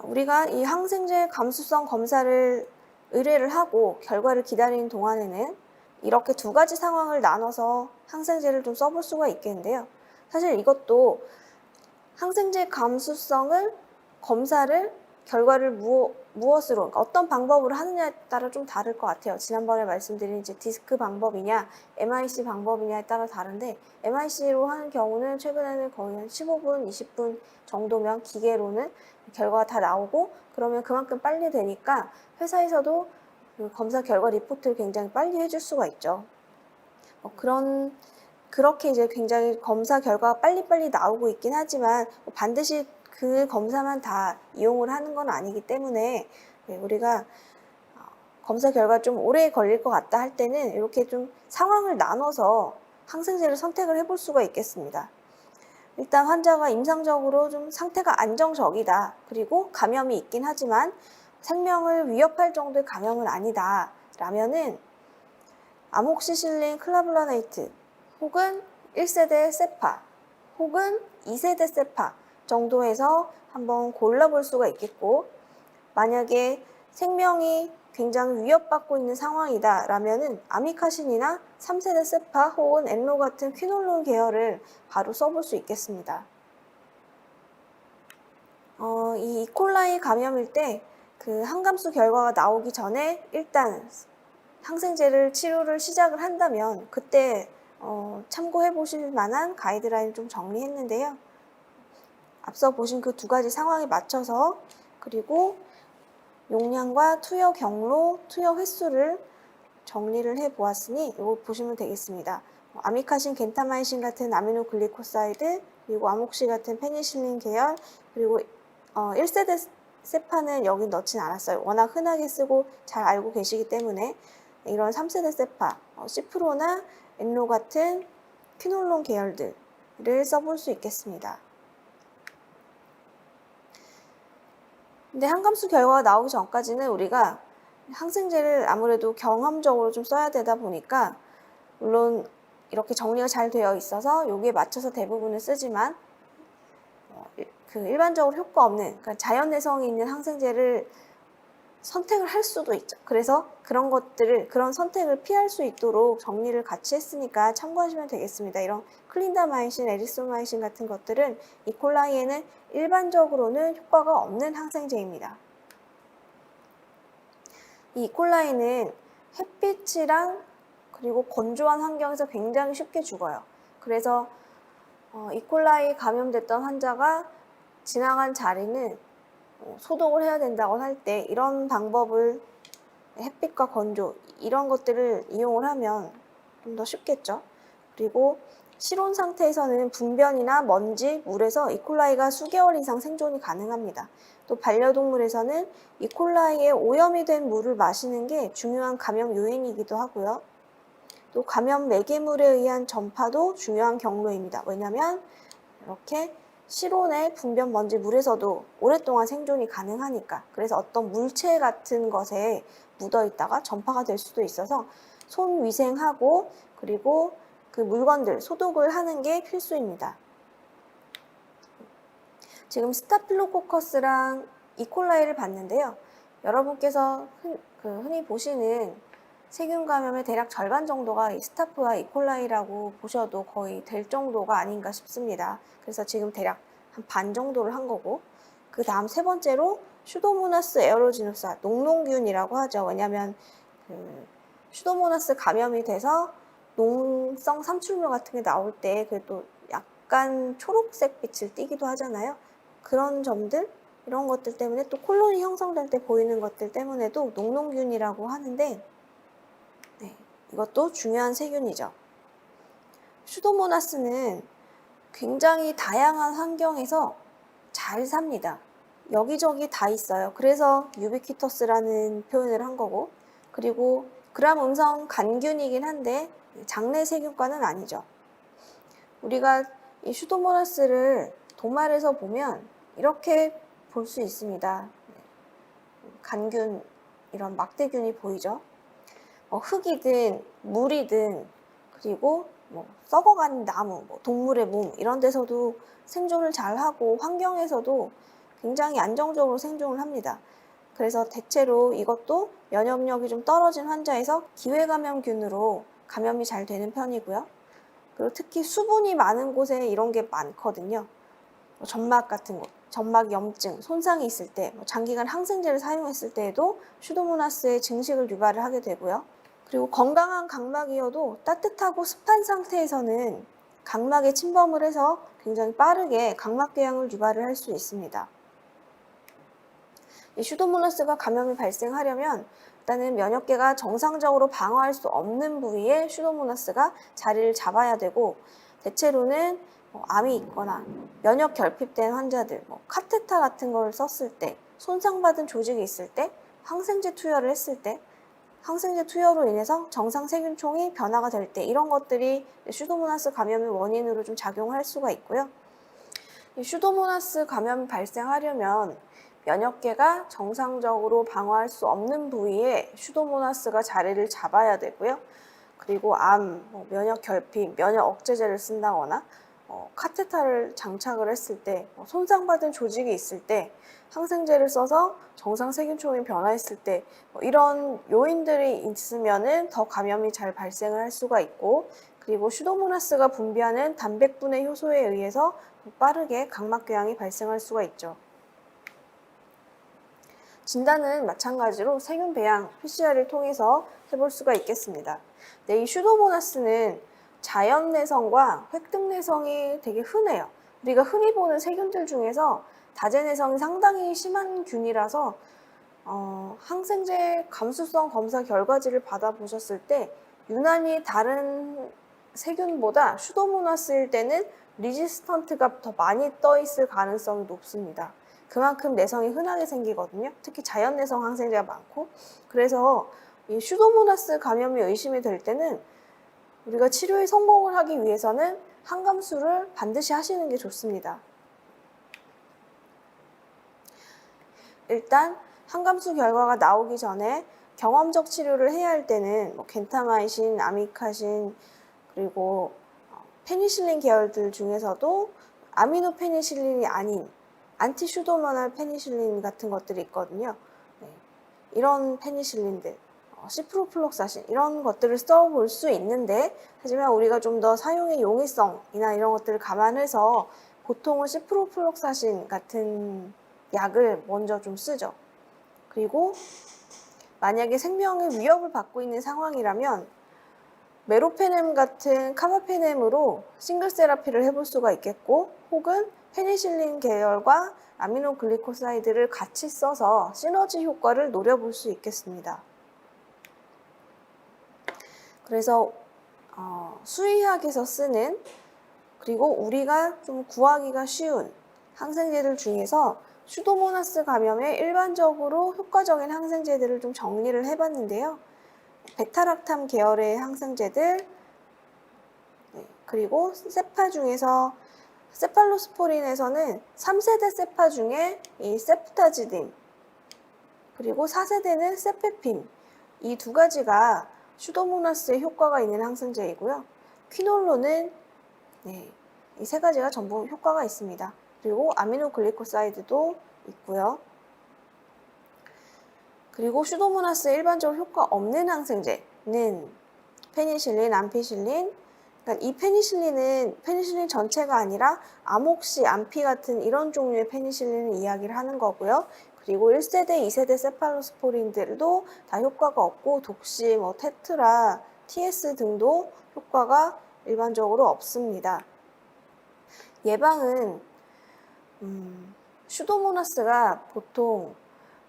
우리가 이 항생제 감수성 검사를 의뢰를 하고 결과를 기다리는 동안에는 이렇게 두 가지 상황을 나눠서 항생제를 좀 써볼 수가 있겠는데요. 사실 이것도 항생제 감수성을 검사를 결과를 무엇으로, 그러니까 어떤 방법으로 하느냐에 따라 좀 다를 것 같아요. 지난번에 말씀드린 이제 디스크 방법이냐, MIC 방법이냐에 따라 다른데, MIC로 하는 경우는 최근에는 거의 한 15분, 20분 정도면 기계로는 결과가 다 나오고, 그러면 그만큼 빨리 되니까 회사에서도 그 검사 결과 리포트를 굉장히 빨리 해줄 수가 있죠. 그렇게 이제 굉장히 검사 결과가 빨리빨리 나오고 있긴 하지만 반드시 그 검사만 다 이용을 하는 건 아니기 때문에 우리가 검사 결과 좀 오래 걸릴 것 같다 할 때는 이렇게 좀 상황을 나눠서 항생제를 선택을 해볼 수가 있겠습니다. 일단 환자가 임상적으로 좀 상태가 안정적이다. 그리고 감염이 있긴 하지만 생명을 위협할 정도의 감염은 아니다. 라면은 아목시실린 클라블라네이트 혹은 1세대 세파 혹은 2세대 세파 정도에서 한번 골라볼 수가 있겠고, 만약에 생명이 굉장히 위협받고 있는 상황이다 라면은 아미카신이나 3세대 세파 혹은 엔로 같은 퀴놀론 계열을 바로 써볼 수 있겠습니다. 이 이콜라이 감염일 때 그 항감수 결과가 나오기 전에 일단 항생제를 치료를 시작을 한다면 그때 참고해 보실 만한 가이드라인을 좀 정리했는데요. 앞서 보신 그 두 가지 상황에 맞춰서, 그리고 용량과 투여 경로, 투여 횟수를 정리를 해 보았으니 이거 보시면 되겠습니다. 아미카신, 겐타마이신 같은 아미노글리코사이드, 그리고 아목시 같은 페니실린 계열, 그리고 1세대 세파는 여기 넣진 않았어요. 워낙 흔하게 쓰고 잘 알고 계시기 때문에 이런 3세대 세파, 시프로나 엔로 같은 퀴놀론 계열들을 써볼 수 있겠습니다. 근데 항감수 결과가 나오기 전까지는 우리가 항생제를 아무래도 경험적으로 좀 써야 되다 보니까, 물론 이렇게 정리가 잘 되어 있어서 여기에 맞춰서 대부분을 쓰지만 그 일반적으로 효과 없는, 그러니까 자연 내성이 있는 항생제를 선택을 할 수도 있죠. 그래서 그런 선택을 피할 수 있도록 정리를 같이 했으니까 참고하시면 되겠습니다. 이런 클린다마이신, 에리스로마이신 같은 것들은 이콜라이에는 일반적으로는 효과가 없는 항생제입니다. 이 이콜라이는 햇빛이랑 그리고 건조한 환경에서 굉장히 쉽게 죽어요. 그래서 이콜라이 감염됐던 환자가 지나간 자리는 소독을 해야 된다고 할 때 이런 방법을, 햇빛과 건조 이런 것들을 이용을 하면 좀 더 쉽겠죠. 그리고 실온 상태에서는 분변이나 먼지, 물에서 이콜라이가 수개월 이상 생존이 가능합니다. 또 반려동물에서는 이콜라이에 오염이 된 물을 마시는 게 중요한 감염 요인이기도 하고요. 또 감염 매개물에 의한 전파도 중요한 경로입니다. 왜냐하면 이렇게 실온의 분변, 먼지, 물에서도 오랫동안 생존이 가능하니까. 그래서 어떤 물체 같은 것에 묻어 있다가 전파가 될 수도 있어서 손 위생하고, 그리고 그 물건들 소독을 하는 게 필수입니다. 지금 스타필로코커스랑 이콜라이를 봤는데요. 여러분께서 흔히 보시는 세균 감염의 대략 절반 정도가 이 스타프와 이콜라이라고 보셔도 거의 될 정도가 아닌가 싶습니다. 그래서 지금 대략 한 반 정도를 한 거고, 그 다음 세 번째로 슈도모나스 에어로지노사, 농농균이라고 하죠. 왜냐하면 슈도모나스 감염이 돼서 농성 삼출물 같은 게 나올 때 그래도 약간 초록색 빛을 띠기도 하잖아요. 그런 점들, 이런 것들 때문에 또 콜론이 형성될 때 보이는 것들 때문에도 녹농균이라고 하는데, 네, 이것도 중요한 세균이죠. 슈도모나스는 굉장히 다양한 환경에서 잘 삽니다. 여기저기 다 있어요. 그래서 유비퀴터스라는 표현을 한 거고, 그리고 그람 음성 간균이긴 한데 장내 세균과는 아니죠. 우리가 이 슈도모나스를 도말에서 보면 이렇게 볼 수 있습니다. 간균, 이런 막대균이 보이죠. 흙이든 물이든, 그리고 썩어가는 나무, 동물의 몸, 이런 데서도 생존을 잘하고 환경에서도 굉장히 안정적으로 생존을 합니다. 그래서 대체로 이것도 면역력이 좀 떨어진 환자에서 기회감염균으로 감염이 잘 되는 편이고요. 그리고 특히 수분이 많은 곳에 이런 게 많거든요. 점막 같은 곳, 점막 염증, 손상이 있을 때, 장기간 항생제를 사용했을 때에도 슈도모나스의 증식을 유발을 하게 되고요. 그리고 건강한 각막이어도 따뜻하고 습한 상태에서는 각막에 침범을 해서 굉장히 빠르게 각막궤양을 유발을 할 수 있습니다. 이 슈도모나스가 감염이 발생하려면 일단은 면역계가 정상적으로 방어할 수 없는 부위에 슈도모나스가 자리를 잡아야 되고, 대체로는 암이 있거나 면역 결핍된 환자들, 카테타 같은 걸 썼을 때, 손상받은 조직이 있을 때, 항생제 투여를 했을 때, 항생제 투여로 인해서 정상 세균총이 변화가 될 때, 이런 것들이 슈도모나스 감염의 원인으로 좀 작용할 수가 있고요. 이 슈도모나스 감염이 발생하려면 면역계가 정상적으로 방어할 수 없는 부위에 슈도모나스가 자리를 잡아야 되고요. 그리고 암, 면역 결핍, 면역 억제제를 쓴다거나 카테타를 장착을 했을 때, 손상받은 조직이 있을 때, 항생제를 써서 정상 세균총이 변화했을 때, 이런 요인들이 있으면은 더 감염이 잘 발생을 할 수가 있고, 그리고 슈도모나스가 분비하는 단백분해 효소에 의해서 빠르게 각막궤양이 발생할 수가 있죠. 진단은 마찬가지로 세균 배양 PCR을 통해서 해볼 수가 있겠습니다. 네, 이 슈도모나스는 자연 내성과 획득 내성이 되게 흔해요. 우리가 흔히 보는 세균들 중에서 다제 내성이 상당히 심한 균이라서 항생제 감수성 검사 결과지를 받아보셨을 때 유난히 다른 세균보다 슈도모나스일 때는 리지스턴트가 더 많이 떠 있을 가능성이 높습니다. 그만큼 내성이 흔하게 생기거든요. 특히 자연 내성 항생제가 많고. 그래서 이 슈도모나스 감염이 의심이 될 때는 우리가 치료에 성공을 하기 위해서는 항감수를 반드시 하시는 게 좋습니다. 일단 항감수 결과가 나오기 전에 경험적 치료를 해야 할 때는 겐타마이신, 아미카신, 그리고 페니실린 계열들 중에서도 아미노페니실린이 아닌 안티슈도모날 페니실린 같은 것들이 있거든요. 네. 이런 페니실린들, 시프로플록사신, 이런 것들을 써볼 수 있는데, 하지만 우리가 좀 더 사용의 용이성이나 이런 것들을 감안해서 보통은 시프로플록사신 같은 약을 먼저 좀 쓰죠. 그리고 만약에 생명의 위협을 받고 있는 상황이라면 메로페넴 같은 카바페넴으로 싱글 세라피를 해볼 수가 있겠고, 혹은 페니실린 계열과 아미노글리코사이드를 같이 써서 시너지 효과를 노려볼 수 있겠습니다. 그래서 수의학에서 쓰는, 그리고 우리가 좀 구하기가 쉬운 항생제들 중에서 슈도모나스 감염에 일반적으로 효과적인 항생제들을 좀 정리를 해봤는데요. 베타락탐 계열의 항생제들, 그리고 세파 중에서 세팔로스포린에서는 3세대 세파 중에 이 세프타지딘, 그리고 4세대는 세페핀, 이 두 가지가 슈도모나스에 효과가 있는 항생제이고요. 퀴놀로는 이 세 가지가 전부 효과가 있습니다. 그리고 아미노글리코사이드도 있고요. 그리고 슈도모나스에 일반적으로 효과 없는 항생제는 페니실린, 암피실린. 그러니까 이 페니실린은 페니실린 전체가 아니라 아목시, 암피 같은 이런 종류의 페니실린을 이야기를 하는 거고요. 그리고 1세대, 2세대 세팔로스포린들도 다 효과가 없고 독시, 테트라, TS 등도 효과가 일반적으로 없습니다. 예방은 슈도모나스가 보통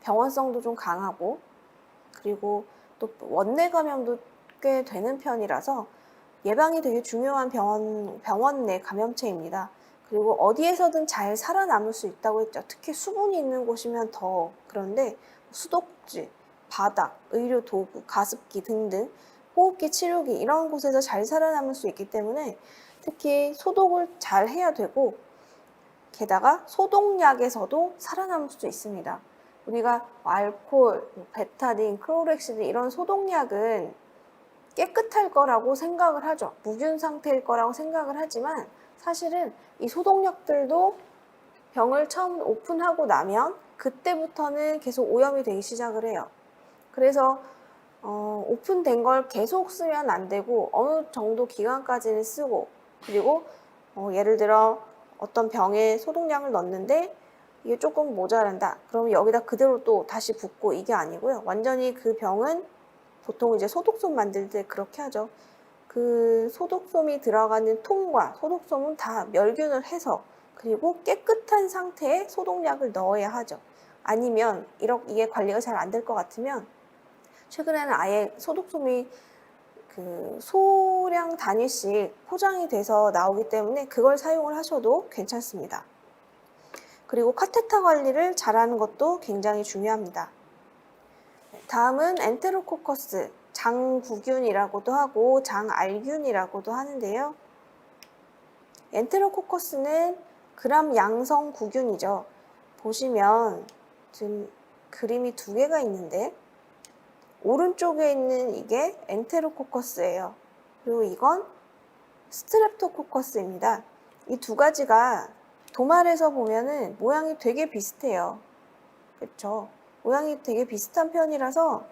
병원성도 좀 강하고 그리고 또 원내 감염도 꽤 되는 편이라서 예방이 되게 중요한 병원 내 감염체입니다. 그리고 어디에서든 잘 살아남을 수 있다고 했죠. 특히 수분이 있는 곳이면 더 그런데 수도꼭지, 바닥, 의료 도구, 가습기 등등 호흡기, 치료기 이런 곳에서 잘 살아남을 수 있기 때문에 특히 소독을 잘 해야 되고 게다가 소독약에서도 살아남을 수 있습니다. 우리가 알코올, 베타딘, 클로렉시드 이런 소독약은 깨끗할 거라고 생각을 하죠. 무균 상태일 거라고 생각을 하지만 사실은 이 소독약들도 병을 처음 오픈하고 나면 그때부터는 계속 오염이 되기 시작을 해요. 그래서 오픈된 걸 계속 쓰면 안 되고 어느 정도 기간까지는 쓰고 그리고 예를 들어 어떤 병에 소독약을 넣었는데 이게 조금 모자란다. 그러면 여기다 그대로 또 다시 붓고 이게 아니고요. 완전히 그 병은 보통 이제 소독솜 만들 때 그렇게 하죠. 그 소독솜이 들어가는 통과 소독솜은 다 멸균을 해서 그리고 깨끗한 상태의 소독약을 넣어야 하죠. 아니면 이게 관리가 잘 안 될 것 같으면 최근에는 아예 소독솜이 그 소량 단위씩 포장이 돼서 나오기 때문에 그걸 사용을 하셔도 괜찮습니다. 그리고 카테터 관리를 잘하는 것도 굉장히 중요합니다. 다음은 엔테로코커스, 장구균이라고도 하고 장알균이라고도 하는데요. 엔테로코커스는 그람 양성 구균이죠. 보시면 지금 그림이 두 개가 있는데 오른쪽에 있는 이게 엔테로코커스예요. 그리고 이건 스트랩토코커스입니다. 이 두 가지가 도말에서 보면은 모양이 되게 비슷해요. 그렇죠? 모양이 되게 비슷한 편이라서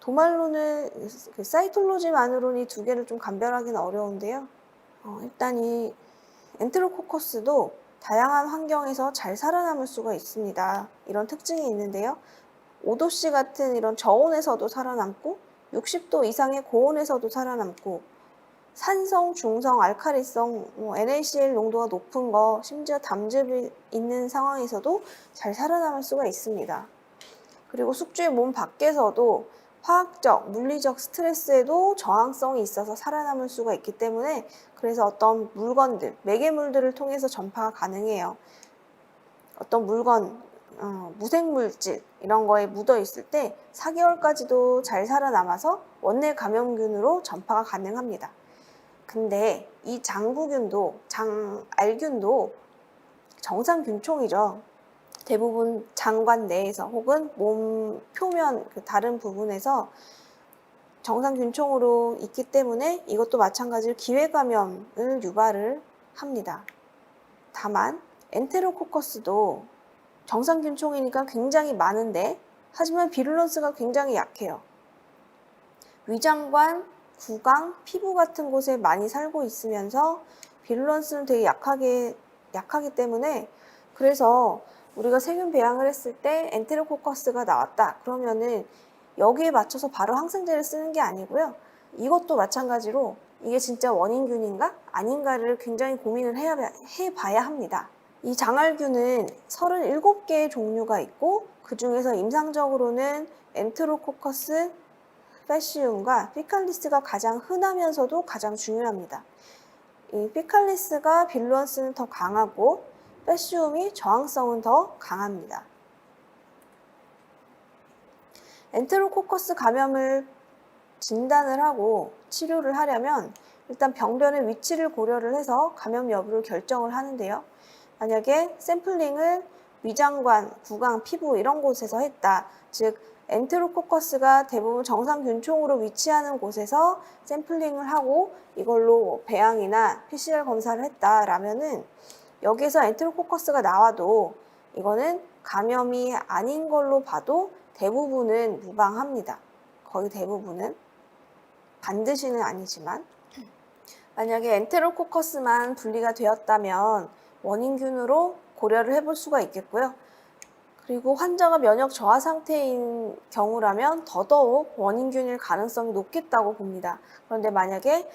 도말로는 그 사이톨로지만으로는 이 두 개를 좀 감별하기는 어려운데요. 일단 이 엔테로코커스도 다양한 환경에서 잘 살아남을 수가 있습니다. 이런 특징이 있는데요. 5도씨 같은 이런 저온에서도 살아남고 60도 이상의 고온에서도 살아남고 산성, 중성, 알칼리성, NaCl 농도가 높은 거 심지어 담즙이 있는 상황에서도 잘 살아남을 수가 있습니다. 그리고 숙주의 몸 밖에서도 화학적, 물리적 스트레스에도 저항성이 있어서 살아남을 수가 있기 때문에 그래서 어떤 물건들, 매개물들을 통해서 전파가 가능해요. 어떤 물건, 무생물질 이런 거에 묻어 있을 때 4개월까지도 잘 살아남아서 원내 감염균으로 전파가 가능합니다. 근데 이 장구균도, 장알균도 정상균총이죠. 대부분 장관 내에서 혹은 몸 표면 그 다른 부분에서 정상균총으로 있기 때문에 이것도 마찬가지로 기회감염을 유발을 합니다. 다만 엔테로코커스도 정상균총이니까 굉장히 많은데 하지만 비룰런스가 굉장히 약해요. 위장관, 구강, 피부 같은 곳에 많이 살고 있으면서 비룰런스는 되게 약하기 때문에 그래서 우리가 세균 배양을 했을 때 엔테로코커스가 나왔다. 그러면은 여기에 맞춰서 바로 항생제를 쓰는 게 아니고요. 이것도 마찬가지로 이게 진짜 원인균인가 아닌가를 굉장히 고민을 해봐야 합니다. 이 장알균은 37개의 종류가 있고 그 중에서 임상적으로는 엔테로코커스, 패시움과 피칼리스가 가장 흔하면서도 가장 중요합니다. 이 피칼리스가 비룰런스는 더 강하고 패시움이 저항성은 더 강합니다. 엔테로코커스 감염을 진단을 하고 치료를 하려면 일단 병변의 위치를 고려를 해서 감염 여부를 결정을 하는데요. 만약에 샘플링을 위장관, 구강, 피부 이런 곳에서 했다. 즉 엔테로코커스가 대부분 정상균총으로 위치하는 곳에서 샘플링을 하고 이걸로 배양이나 PCR 검사를 했다라면은 여기에서 엔테로코커스가 나와도 이거는 감염이 아닌 걸로 봐도 대부분은 무방합니다. 거의 대부분은. 반드시는 아니지만 만약에 엔테로코커스만 분리가 되었다면 원인균으로 고려를 해볼 수가 있겠고요. 그리고 환자가 면역 저하 상태인 경우라면 더더욱 원인균일 가능성이 높겠다고 봅니다. 그런데 만약에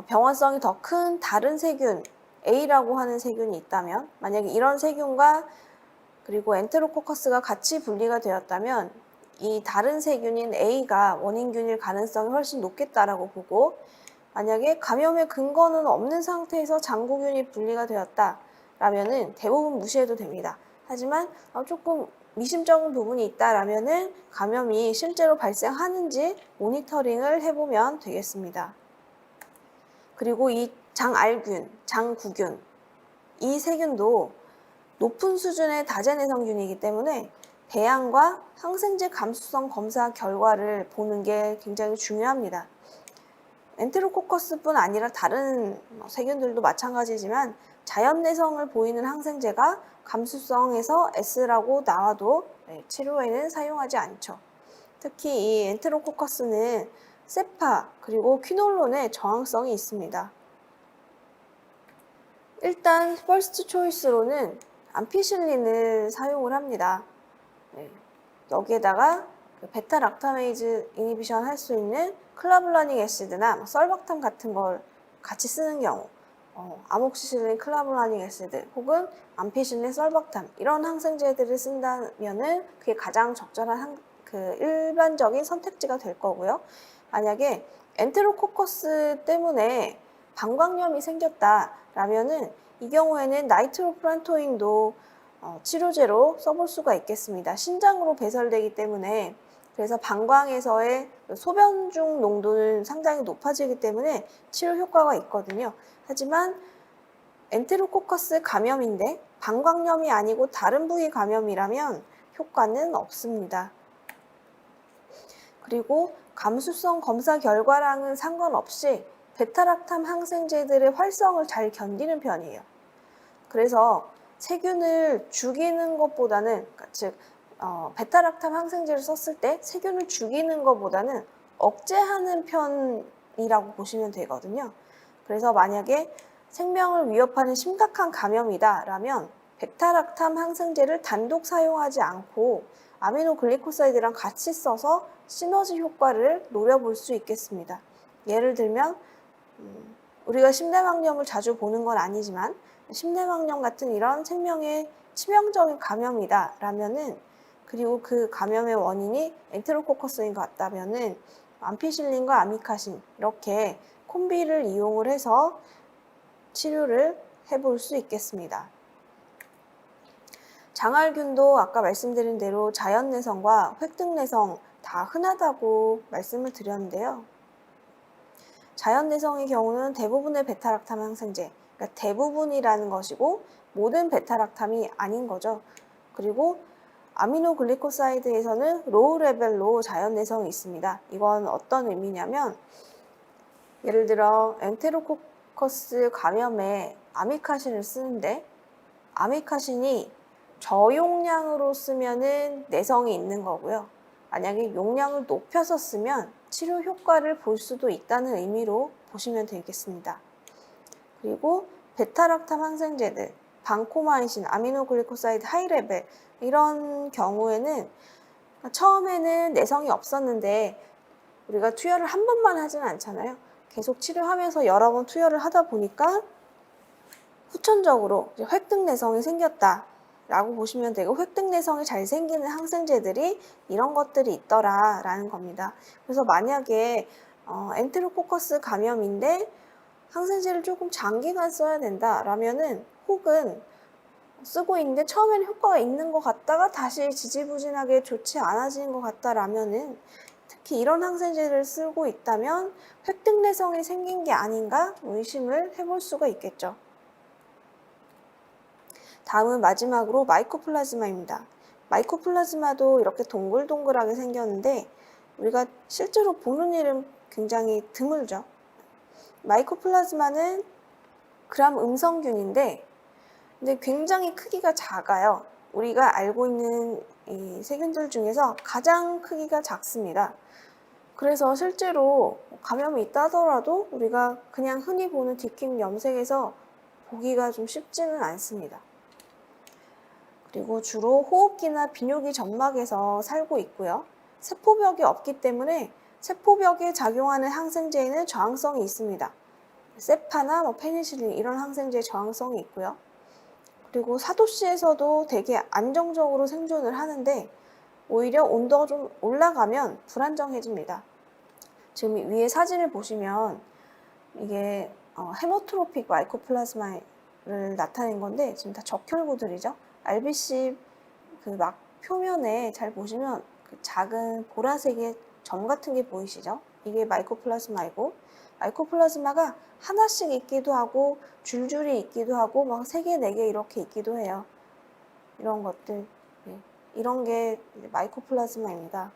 병원성이 더 큰 다른 세균, A라고 하는 세균이 있다면, 만약에 이런 세균과 그리고 엔테로코커스가 같이 분리가 되었다면 이 다른 세균인 A가 원인균일 가능성이 훨씬 높겠다라고 보고, 만약에 감염의 근거는 없는 상태에서 장구균이 분리가 되었다라면은 대부분 무시해도 됩니다. 하지만 조금 미심쩍은 부분이 있다라면은 감염이 실제로 발생하는지 모니터링을 해보면 되겠습니다. 그리고 이 장알균, 장구균, 이 세균도 높은 수준의 다제내성균이기 때문에 배양과 항생제 감수성 검사 결과를 보는 게 굉장히 중요합니다. 엔테로코커스뿐 아니라 다른 세균들도 마찬가지지만 자연내성을 보이는 항생제가 감수성에서 S라고 나와도 치료에는 사용하지 않죠. 특히 이 엔테로코커스는 세파 그리고 퀴놀론에 저항성이 있습니다. 일단 퍼스트 초이스로는 암피실린을 사용을 합니다. 여기에다가 베타락타메이즈 이니비션 할 수 있는 클라블라닉 애시드나 썰박탐 같은 걸 같이 쓰는 경우, 아목시실린 클라블라닉 애시드 혹은 암피실린 썰박탐 이런 항생제들을 쓴다면은 그게 가장 적절한 일반적인 선택지가 될 거고요. 만약에 엔테로코커스 때문에 방광염이 생겼다라면은 이 경우에는 나이트로프란토인도 치료제로 써볼 수가 있겠습니다. 신장으로 배설되기 때문에, 그래서 방광에서의 소변중 농도는 상당히 높아지기 때문에 치료 효과가 있거든요. 하지만 엔테로코커스 감염인데 방광염이 아니고 다른 부위 감염이라면 효과는 없습니다. 그리고 감수성 검사 결과랑은 상관없이 베타락탐 항생제들의 활성을 잘 견디는 편이에요. 그래서 세균을 죽이는 것보다는, 즉 베타락탐 항생제를 썼을 때 세균을 죽이는 것보다는 억제하는 편이라고 보시면 되거든요. 그래서 만약에 생명을 위협하는 심각한 감염이다라면 베타락탐 항생제를 단독 사용하지 않고 아미노글리코사이드랑 같이 써서 시너지 효과를 노려볼 수 있겠습니다. 예를 들면 우리가 심내막염을 자주 보는 건 아니지만 심내막염 같은 이런 생명의 치명적인 감염이다 라면은, 그리고 그 감염의 원인이 엔테로코커스인 것 같다면은 암피실린과 아미카신 이렇게 콤비를 이용을 해서 치료를 해볼 수 있겠습니다. 장알균도 아까 말씀드린 대로 자연내성과 획득내성 다 흔하다고 말씀을 드렸는데요. 자연내성의 경우는 대부분의 베타락탐 항생제, 그러니까 대부분이라는 것이고 모든 베타락탐이 아닌 거죠. 그리고 아미노글리코사이드에서는 로우 레벨로 자연내성이 있습니다. 이건 어떤 의미냐면, 예를 들어 엔테로코커스 감염에 아미카신을 쓰는데 아미카신이 저용량으로 쓰면은 내성이 있는 거고요. 만약에 용량을 높여서 쓰면 치료 효과를 볼 수도 있다는 의미로 보시면 되겠습니다. 그리고 베타락탐 항생제들, 방코마이신, 아미노글리코사이드 하이레벨 이런 경우에는 처음에는 내성이 없었는데 우리가 투여를 한 번만 하지는 않잖아요. 계속 치료하면서 여러 번 투여를 하다 보니까 후천적으로 획득내성이 생겼다 라고 보시면 되고, 획득내성이 잘 생기는 항생제들이 이런 것들이 있더라라는 겁니다. 그래서 만약에 엔테로코커스 감염인데 항생제를 조금 장기간 써야 된다라면은, 혹은 쓰고 있는데 처음에는 효과가 있는 것 같다가 다시 지지부진하게 좋지 않아지는 것 같다라면은, 특히 이런 항생제를 쓰고 있다면 획득내성이 생긴 게 아닌가 의심을 해볼 수가 있겠죠. 다음은 마지막으로 마이코플라즈마입니다. 마이코플라즈마도 이렇게 동글동글하게 생겼는데 우리가 실제로 보는 일은 굉장히 드물죠. 마이코플라즈마는 gram 음성균인데 근데 굉장히 크기가 작아요. 우리가 알고 있는 이 세균들 중에서 가장 크기가 작습니다. 그래서 실제로 감염이 있다 하더라도 우리가 그냥 흔히 보는 뒷김 염색에서 보기가 좀 쉽지는 않습니다. 그리고 주로 호흡기나 비뇨기 점막에서 살고 있고요. 세포벽이 없기 때문에 세포벽에 작용하는 항생제에는 저항성이 있습니다. 세파나 페니실린 이런 항생제에 저항성이 있고요. 그리고 사도시에서도 되게 안정적으로 생존을 하는데 오히려 온도가 좀 올라가면 불안정해집니다. 지금 위에 사진을 보시면 이게 헤모트로픽 마이코플라즈마를 나타낸 건데 지금 다 적혈구들이죠. RBC 그 막 표면에 잘 보시면 그 작은 보라색의 점 같은 게 보이시죠? 이게 마이코플라즈마이고 마이코플라즈마가 하나씩 있기도 하고 줄줄이 있기도 하고 막 3개, 4개 이렇게 있기도 해요. 이런 것들. 네. 이런 게 마이코플라즈마입니다.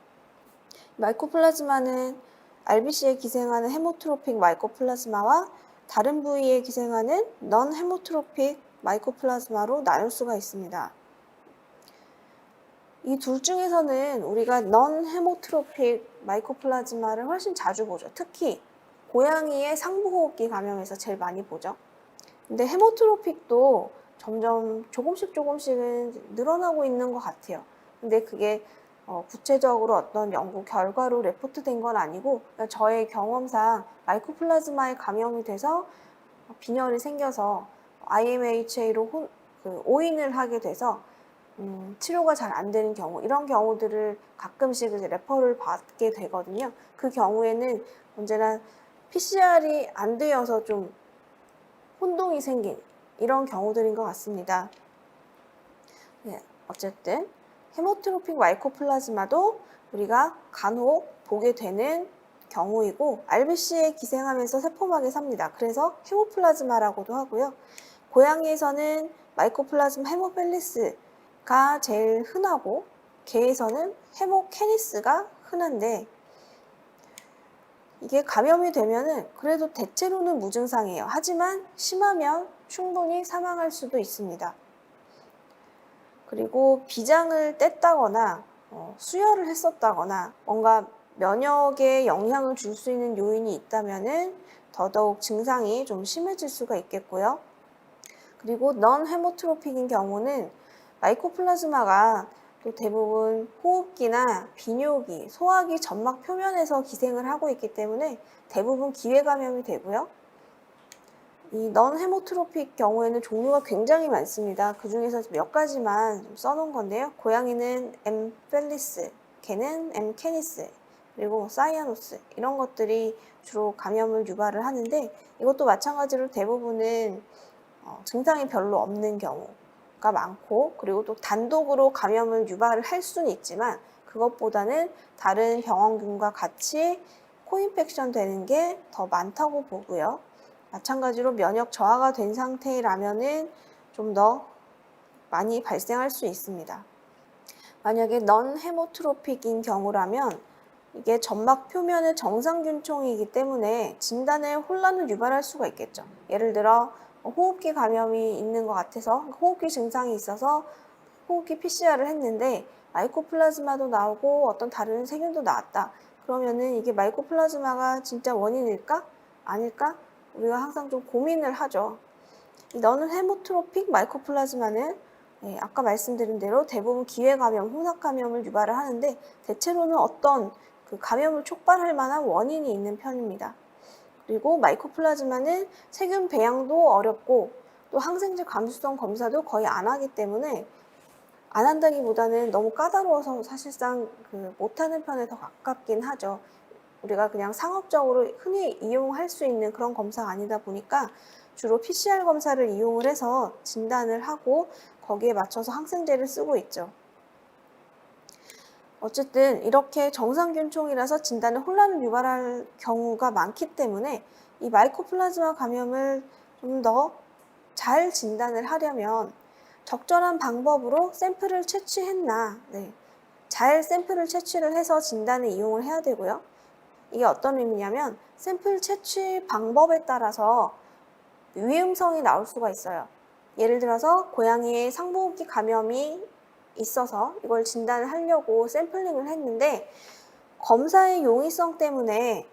마이코플라즈마는 RBC에 기생하는 헤모트로픽 마이코플라즈마와 다른 부위에 기생하는 넌 헤모트로픽 마이코플라즈마로 나눌 수가 있습니다. 이 둘 중에서는 우리가 넌 헤모트로픽 마이코플라즈마를 훨씬 자주 보죠. 특히 고양이의 상부호흡기 감염에서 제일 많이 보죠. 근데 헤모트로픽도 점점 조금씩은 늘어나고 있는 것 같아요. 근데 그게 구체적으로 어떤 연구 결과로 레포트된 건 아니고 그러니까 저의 경험상 마이코플라즈마에 감염이 돼서 빈혈이 생겨서 IMHA로 오인을 하게 돼서 치료가 잘 안 되는 경우 이런 경우들을 가끔씩 이제 레퍼를 받게 되거든요. 그 경우에는 언제나 PCR이 안 되어서 좀 혼동이 생긴 이런 경우들인 것 같습니다. 네, 어쨌든 헤모트로픽 마이코플라즈마도 우리가 간혹 보게 되는 경우이고 RBC에 기생하면서 세포막에 삽니다. 그래서 헤모플라즈마라고도 하고요. 고양이에서는 마이코플라즈마 헤모펠리스가 제일 흔하고 개에서는 헤모캐니스가 흔한데 이게 감염이 되면은 그래도 대체로는 무증상이에요. 하지만 심하면 충분히 사망할 수도 있습니다. 그리고 비장을 뗐다거나 수혈을 했었다거나 뭔가 면역에 영향을 줄 수 있는 요인이 있다면은 더더욱 증상이 좀 심해질 수가 있겠고요. 그리고 넌 헤모트로픽인 경우는 마이코플라즈마가 또 대부분 호흡기나 비뇨기, 소화기 점막 표면에서 기생을 하고 있기 때문에 대부분 기회 감염이 되고요. 이 넌 헤모트로픽 경우에는 종류가 굉장히 많습니다. 그 중에서 몇 가지만 써놓은 건데요. 고양이는 M. 펠리스, 개는 M. 캐니스, 그리고 사이아노스 이런 것들이 주로 감염을 유발을 하는데 이것도 마찬가지로 대부분은 증상이 별로 없는 경우가 많고 그리고 또 단독으로 감염을 유발을 할 수는 있지만 그것보다는 다른 병원균과 같이 코인펙션 되는 게 더 많다고 보고요. 마찬가지로 면역 저하가 된 상태라면은 좀 더 많이 발생할 수 있습니다. 만약에 넌 헤모트로픽인 경우라면 이게 점막 표면의 정상균총이기 때문에 진단에 혼란을 유발할 수가 있겠죠. 예를 들어 호흡기 감염이 있는 것 같아서 호흡기 증상이 있어서 호흡기 PCR을 했는데 마이코플라즈마도 나오고 어떤 다른 세균도 나왔다. 그러면은 이게 마이코플라즈마가 진짜 원인일까? 아닐까? 우리가 항상 좀 고민을 하죠. 너는 헤모트로픽 마이코플라즈마는 아까 말씀드린 대로 대부분 기회 감염, 홍삼 감염을 유발을 하는데 대체로는 어떤 그 감염을 촉발할 만한 원인이 있는 편입니다. 그리고 마이코플라즈마는 세균 배양도 어렵고 또 항생제 감수성 검사도 거의 안 하기 때문에 안 한다기보다는 너무 까다로워서 사실상 못하는 편에 더 가깝긴 하죠. 우리가 그냥 상업적으로 흔히 이용할 수 있는 그런 검사가 아니다 보니까 주로 PCR 검사를 이용을 해서 진단을 하고 거기에 맞춰서 항생제를 쓰고 있죠. 어쨌든 이렇게 정상균총이라서 진단에 혼란을 유발할 경우가 많기 때문에 이 마이코플라즈마 감염을 좀 더 잘 진단을 하려면 적절한 방법으로 샘플을 채취했나, 잘 샘플을 채취를 해서 진단에 이용을 해야 되고요. 이게 어떤 의미냐면 샘플 채취 방법에 따라서 위험성이 나올 수가 있어요. 예를 들어서 고양이의 상부호흡기 감염이 있어서 이걸 진단을 하려고 샘플링을 했는데 검사의 용이성 때문에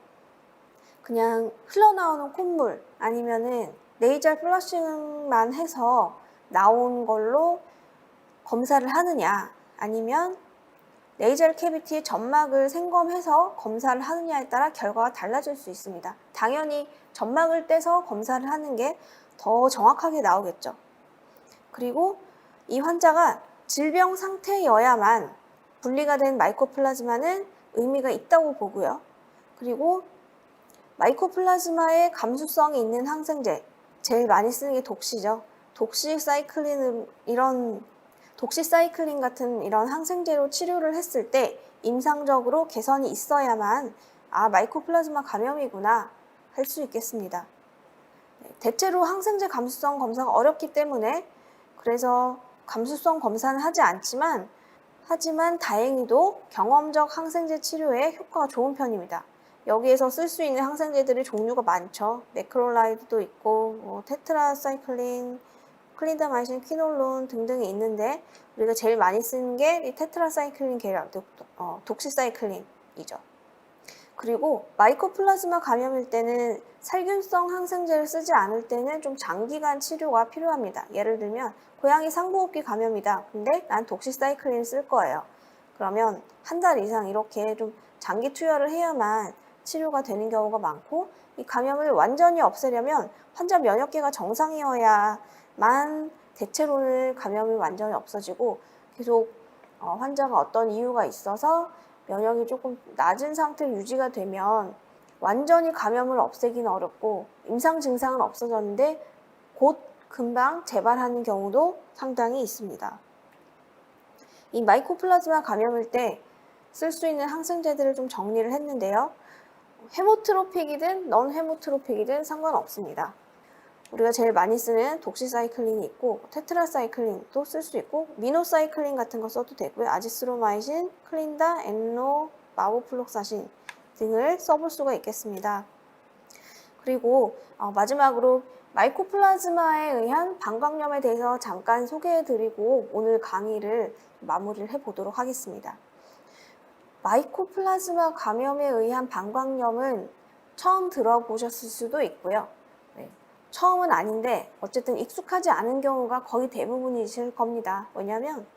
그냥 흘러나오는 콧물 아니면은 네이잘 플러싱만 해서 나온 걸로 검사를 하느냐, 아니면 네이젤 캐비티의 점막을 생검해서 검사를 하느냐에 따라 결과가 달라질 수 있습니다. 당연히 점막을 떼서 검사를 하는 게 더 정확하게 나오겠죠. 그리고 이 환자가 질병 상태여야만 분리가 된 마이코플라즈마는 의미가 있다고 보고요. 그리고 마이코플라즈마의 감수성이 있는 항생제, 제일 많이 쓰는 게 독시죠. 독시사이클린 같은 이런 항생제로 치료를 했을 때 임상적으로 개선이 있어야만 마이코플라즈마 감염이구나 할 수 있겠습니다. 대체로 항생제 감수성 검사가 어렵기 때문에 그래서 감수성 검사는 하지 않지만 하지만 다행히도 경험적 항생제 치료에 효과가 좋은 편입니다. 여기에서 쓸 수 있는 항생제들이 종류가 많죠. 매크롤라이드도 있고 테트라사이클린, 클린다마이신, 퀴놀론 등등이 있는데 우리가 제일 많이 쓰는 게 이 테트라사이클린 계열, 독시사이클린이죠. 그리고 마이코플라즈마 감염일 때는 살균성 항생제를 쓰지 않을 때는 좀 장기간 치료가 필요합니다. 예를 들면 고양이 상부호흡기 감염이다. 근데 난 독시사이클린 쓸 거예요. 그러면 한 달 이상 이렇게 좀 장기 투여를 해야만 치료가 되는 경우가 많고, 이 감염을 완전히 없애려면 환자 면역계가 정상이어야만 대체로는 감염이 완전히 없어지고 계속 환자가 어떤 이유가 있어서 면역이 조금 낮은 상태로 유지가 되면 완전히 감염을 없애기는 어렵고 임상 증상은 없어졌는데 곧 금방 재발하는 경우도 상당히 있습니다. 이 마이코플라즈마 감염일 때 쓸 수 있는 항생제들을 좀 정리를 했는데요. 헤모트로픽이든 넌 헤모트로픽이든 상관없습니다. 우리가 제일 많이 쓰는 독시사이클린이 있고 테트라사이클린도 쓸 수 있고 미노사이클린 같은 거 써도 되고요. 아지스로마이신, 클린다, 엔로, 마보플록사신 등을 써볼 수가 있겠습니다. 그리고 마지막으로 마이코플라즈마에 의한 방광염에 대해서 잠깐 소개해드리고 오늘 강의를 마무리를 해보도록 하겠습니다. 마이코플라즈마 감염에 의한 방광염은 처음 들어보셨을 수도 있고요. 처음은 아닌데 어쨌든 익숙하지 않은 경우가 거의 대부분이실 겁니다. 왜냐하면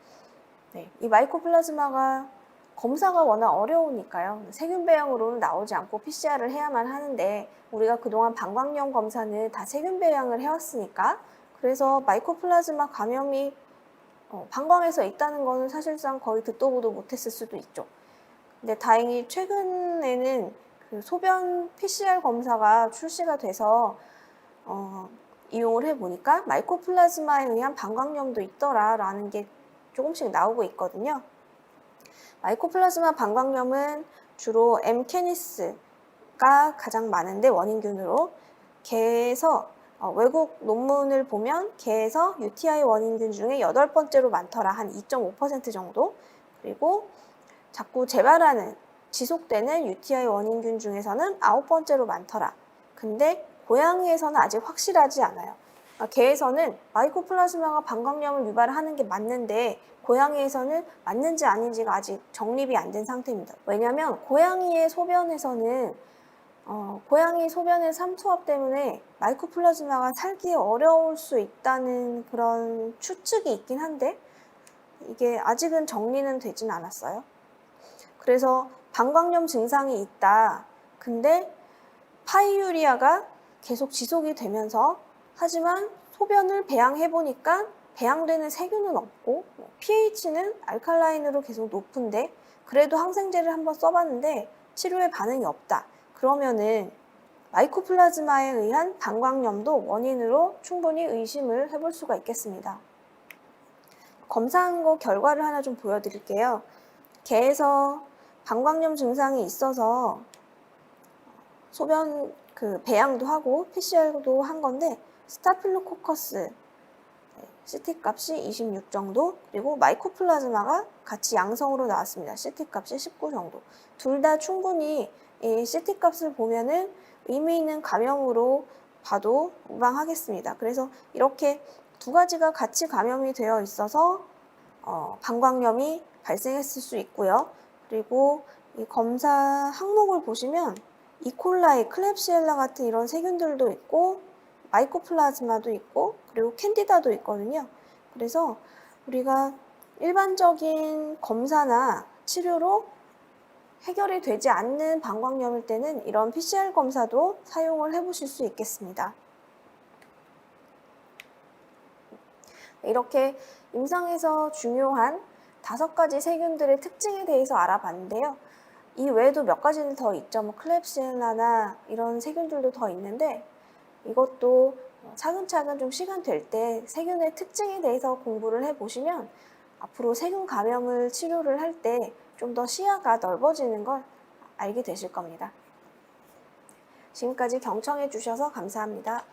이 마이코플라즈마가 검사가 워낙 어려우니까요. 세균배양으로는 나오지 않고 PCR을 해야만 하는데 우리가 그동안 방광염 검사는 다 세균배양을 해왔으니까 그래서 마이코플라즈마 감염이 방광에서 있다는 거는 사실상 거의 듣도 보도 못했을 수도 있죠. 근데 다행히 최근에는 그 소변 PCR 검사가 출시가 돼서 이용을 해보니까 마이코플라즈마에 의한 방광염도 있더라라는 게 조금씩 나오고 있거든요. 마이코플라즈마 방광염은 주로 엠캐니스가 가장 많은데 원인균으로 개에서 외국 논문을 보면 개에서 UTI 원인균 중에 8번째로 많더라. 한 2.5% 정도. 그리고 자꾸 재발하는 지속되는 UTI 원인균 중에서는 9번째로 많더라. 근데 고양이에서는 아직 확실하지 않아요. 개에서는 마이코플라즈마가 방광염을 유발하는 게 맞는데 고양이에서는 맞는지 아닌지가 아직 정립이 안 된 상태입니다. 왜냐하면 고양이의 소변에서는 고양이 소변의 삼투압 때문에 마이코플라즈마가 살기 어려울 수 있다는 그런 추측이 있긴 한데 이게 아직은 정리는 되진 않았어요. 그래서 방광염 증상이 있다. 근데 파이유리아가 계속 지속이 되면서 하지만 소변을 배양해보니까 배양되는 세균은 없고 pH는 알칼라인으로 계속 높은데 그래도 항생제를 한번 써봤는데 치료에 반응이 없다. 그러면은 마이코플라즈마에 의한 방광염도 원인으로 충분히 의심을 해볼 수가 있겠습니다. 검사한 거 결과를 하나 좀 보여드릴게요. 개에서 방광염 증상이 있어서 소변 배양도 하고 PCR도 한 건데 스타필로코커스 CT 값이 26 정도 그리고 마이코플라즈마가 같이 양성으로 나왔습니다. CT 값이 19 정도. 둘 다 충분히 이 CT 값을 보면은 의미 있는 감염으로 봐도 무방하겠습니다. 그래서 이렇게 두 가지가 같이 감염이 되어 있어서 방광염이 발생했을 수 있고요. 그리고 이 검사 항목을 보시면 이콜라이, 클렙시엘라 같은 이런 세균들도 있고 마이코플라즈마도 있고 그리고 캔디다도 있거든요. 그래서 우리가 일반적인 검사나 치료로 해결이 되지 않는 방광염일 때는 이런 PCR 검사도 사용을 해보실 수 있겠습니다. 이렇게 임상에서 중요한 5가지 세균들의 특징에 대해서 알아봤는데요. 이 외에도 몇 가지는 더 있죠. 뭐 클렙시엘라나 이런 세균들도 더 있는데 이것도 차근차근 좀 시간 될 때 세균의 특징에 대해서 공부를 해보시면 앞으로 세균 감염을 치료를 할 때 좀 더 시야가 넓어지는 걸 알게 되실 겁니다. 지금까지 경청해 주셔서 감사합니다.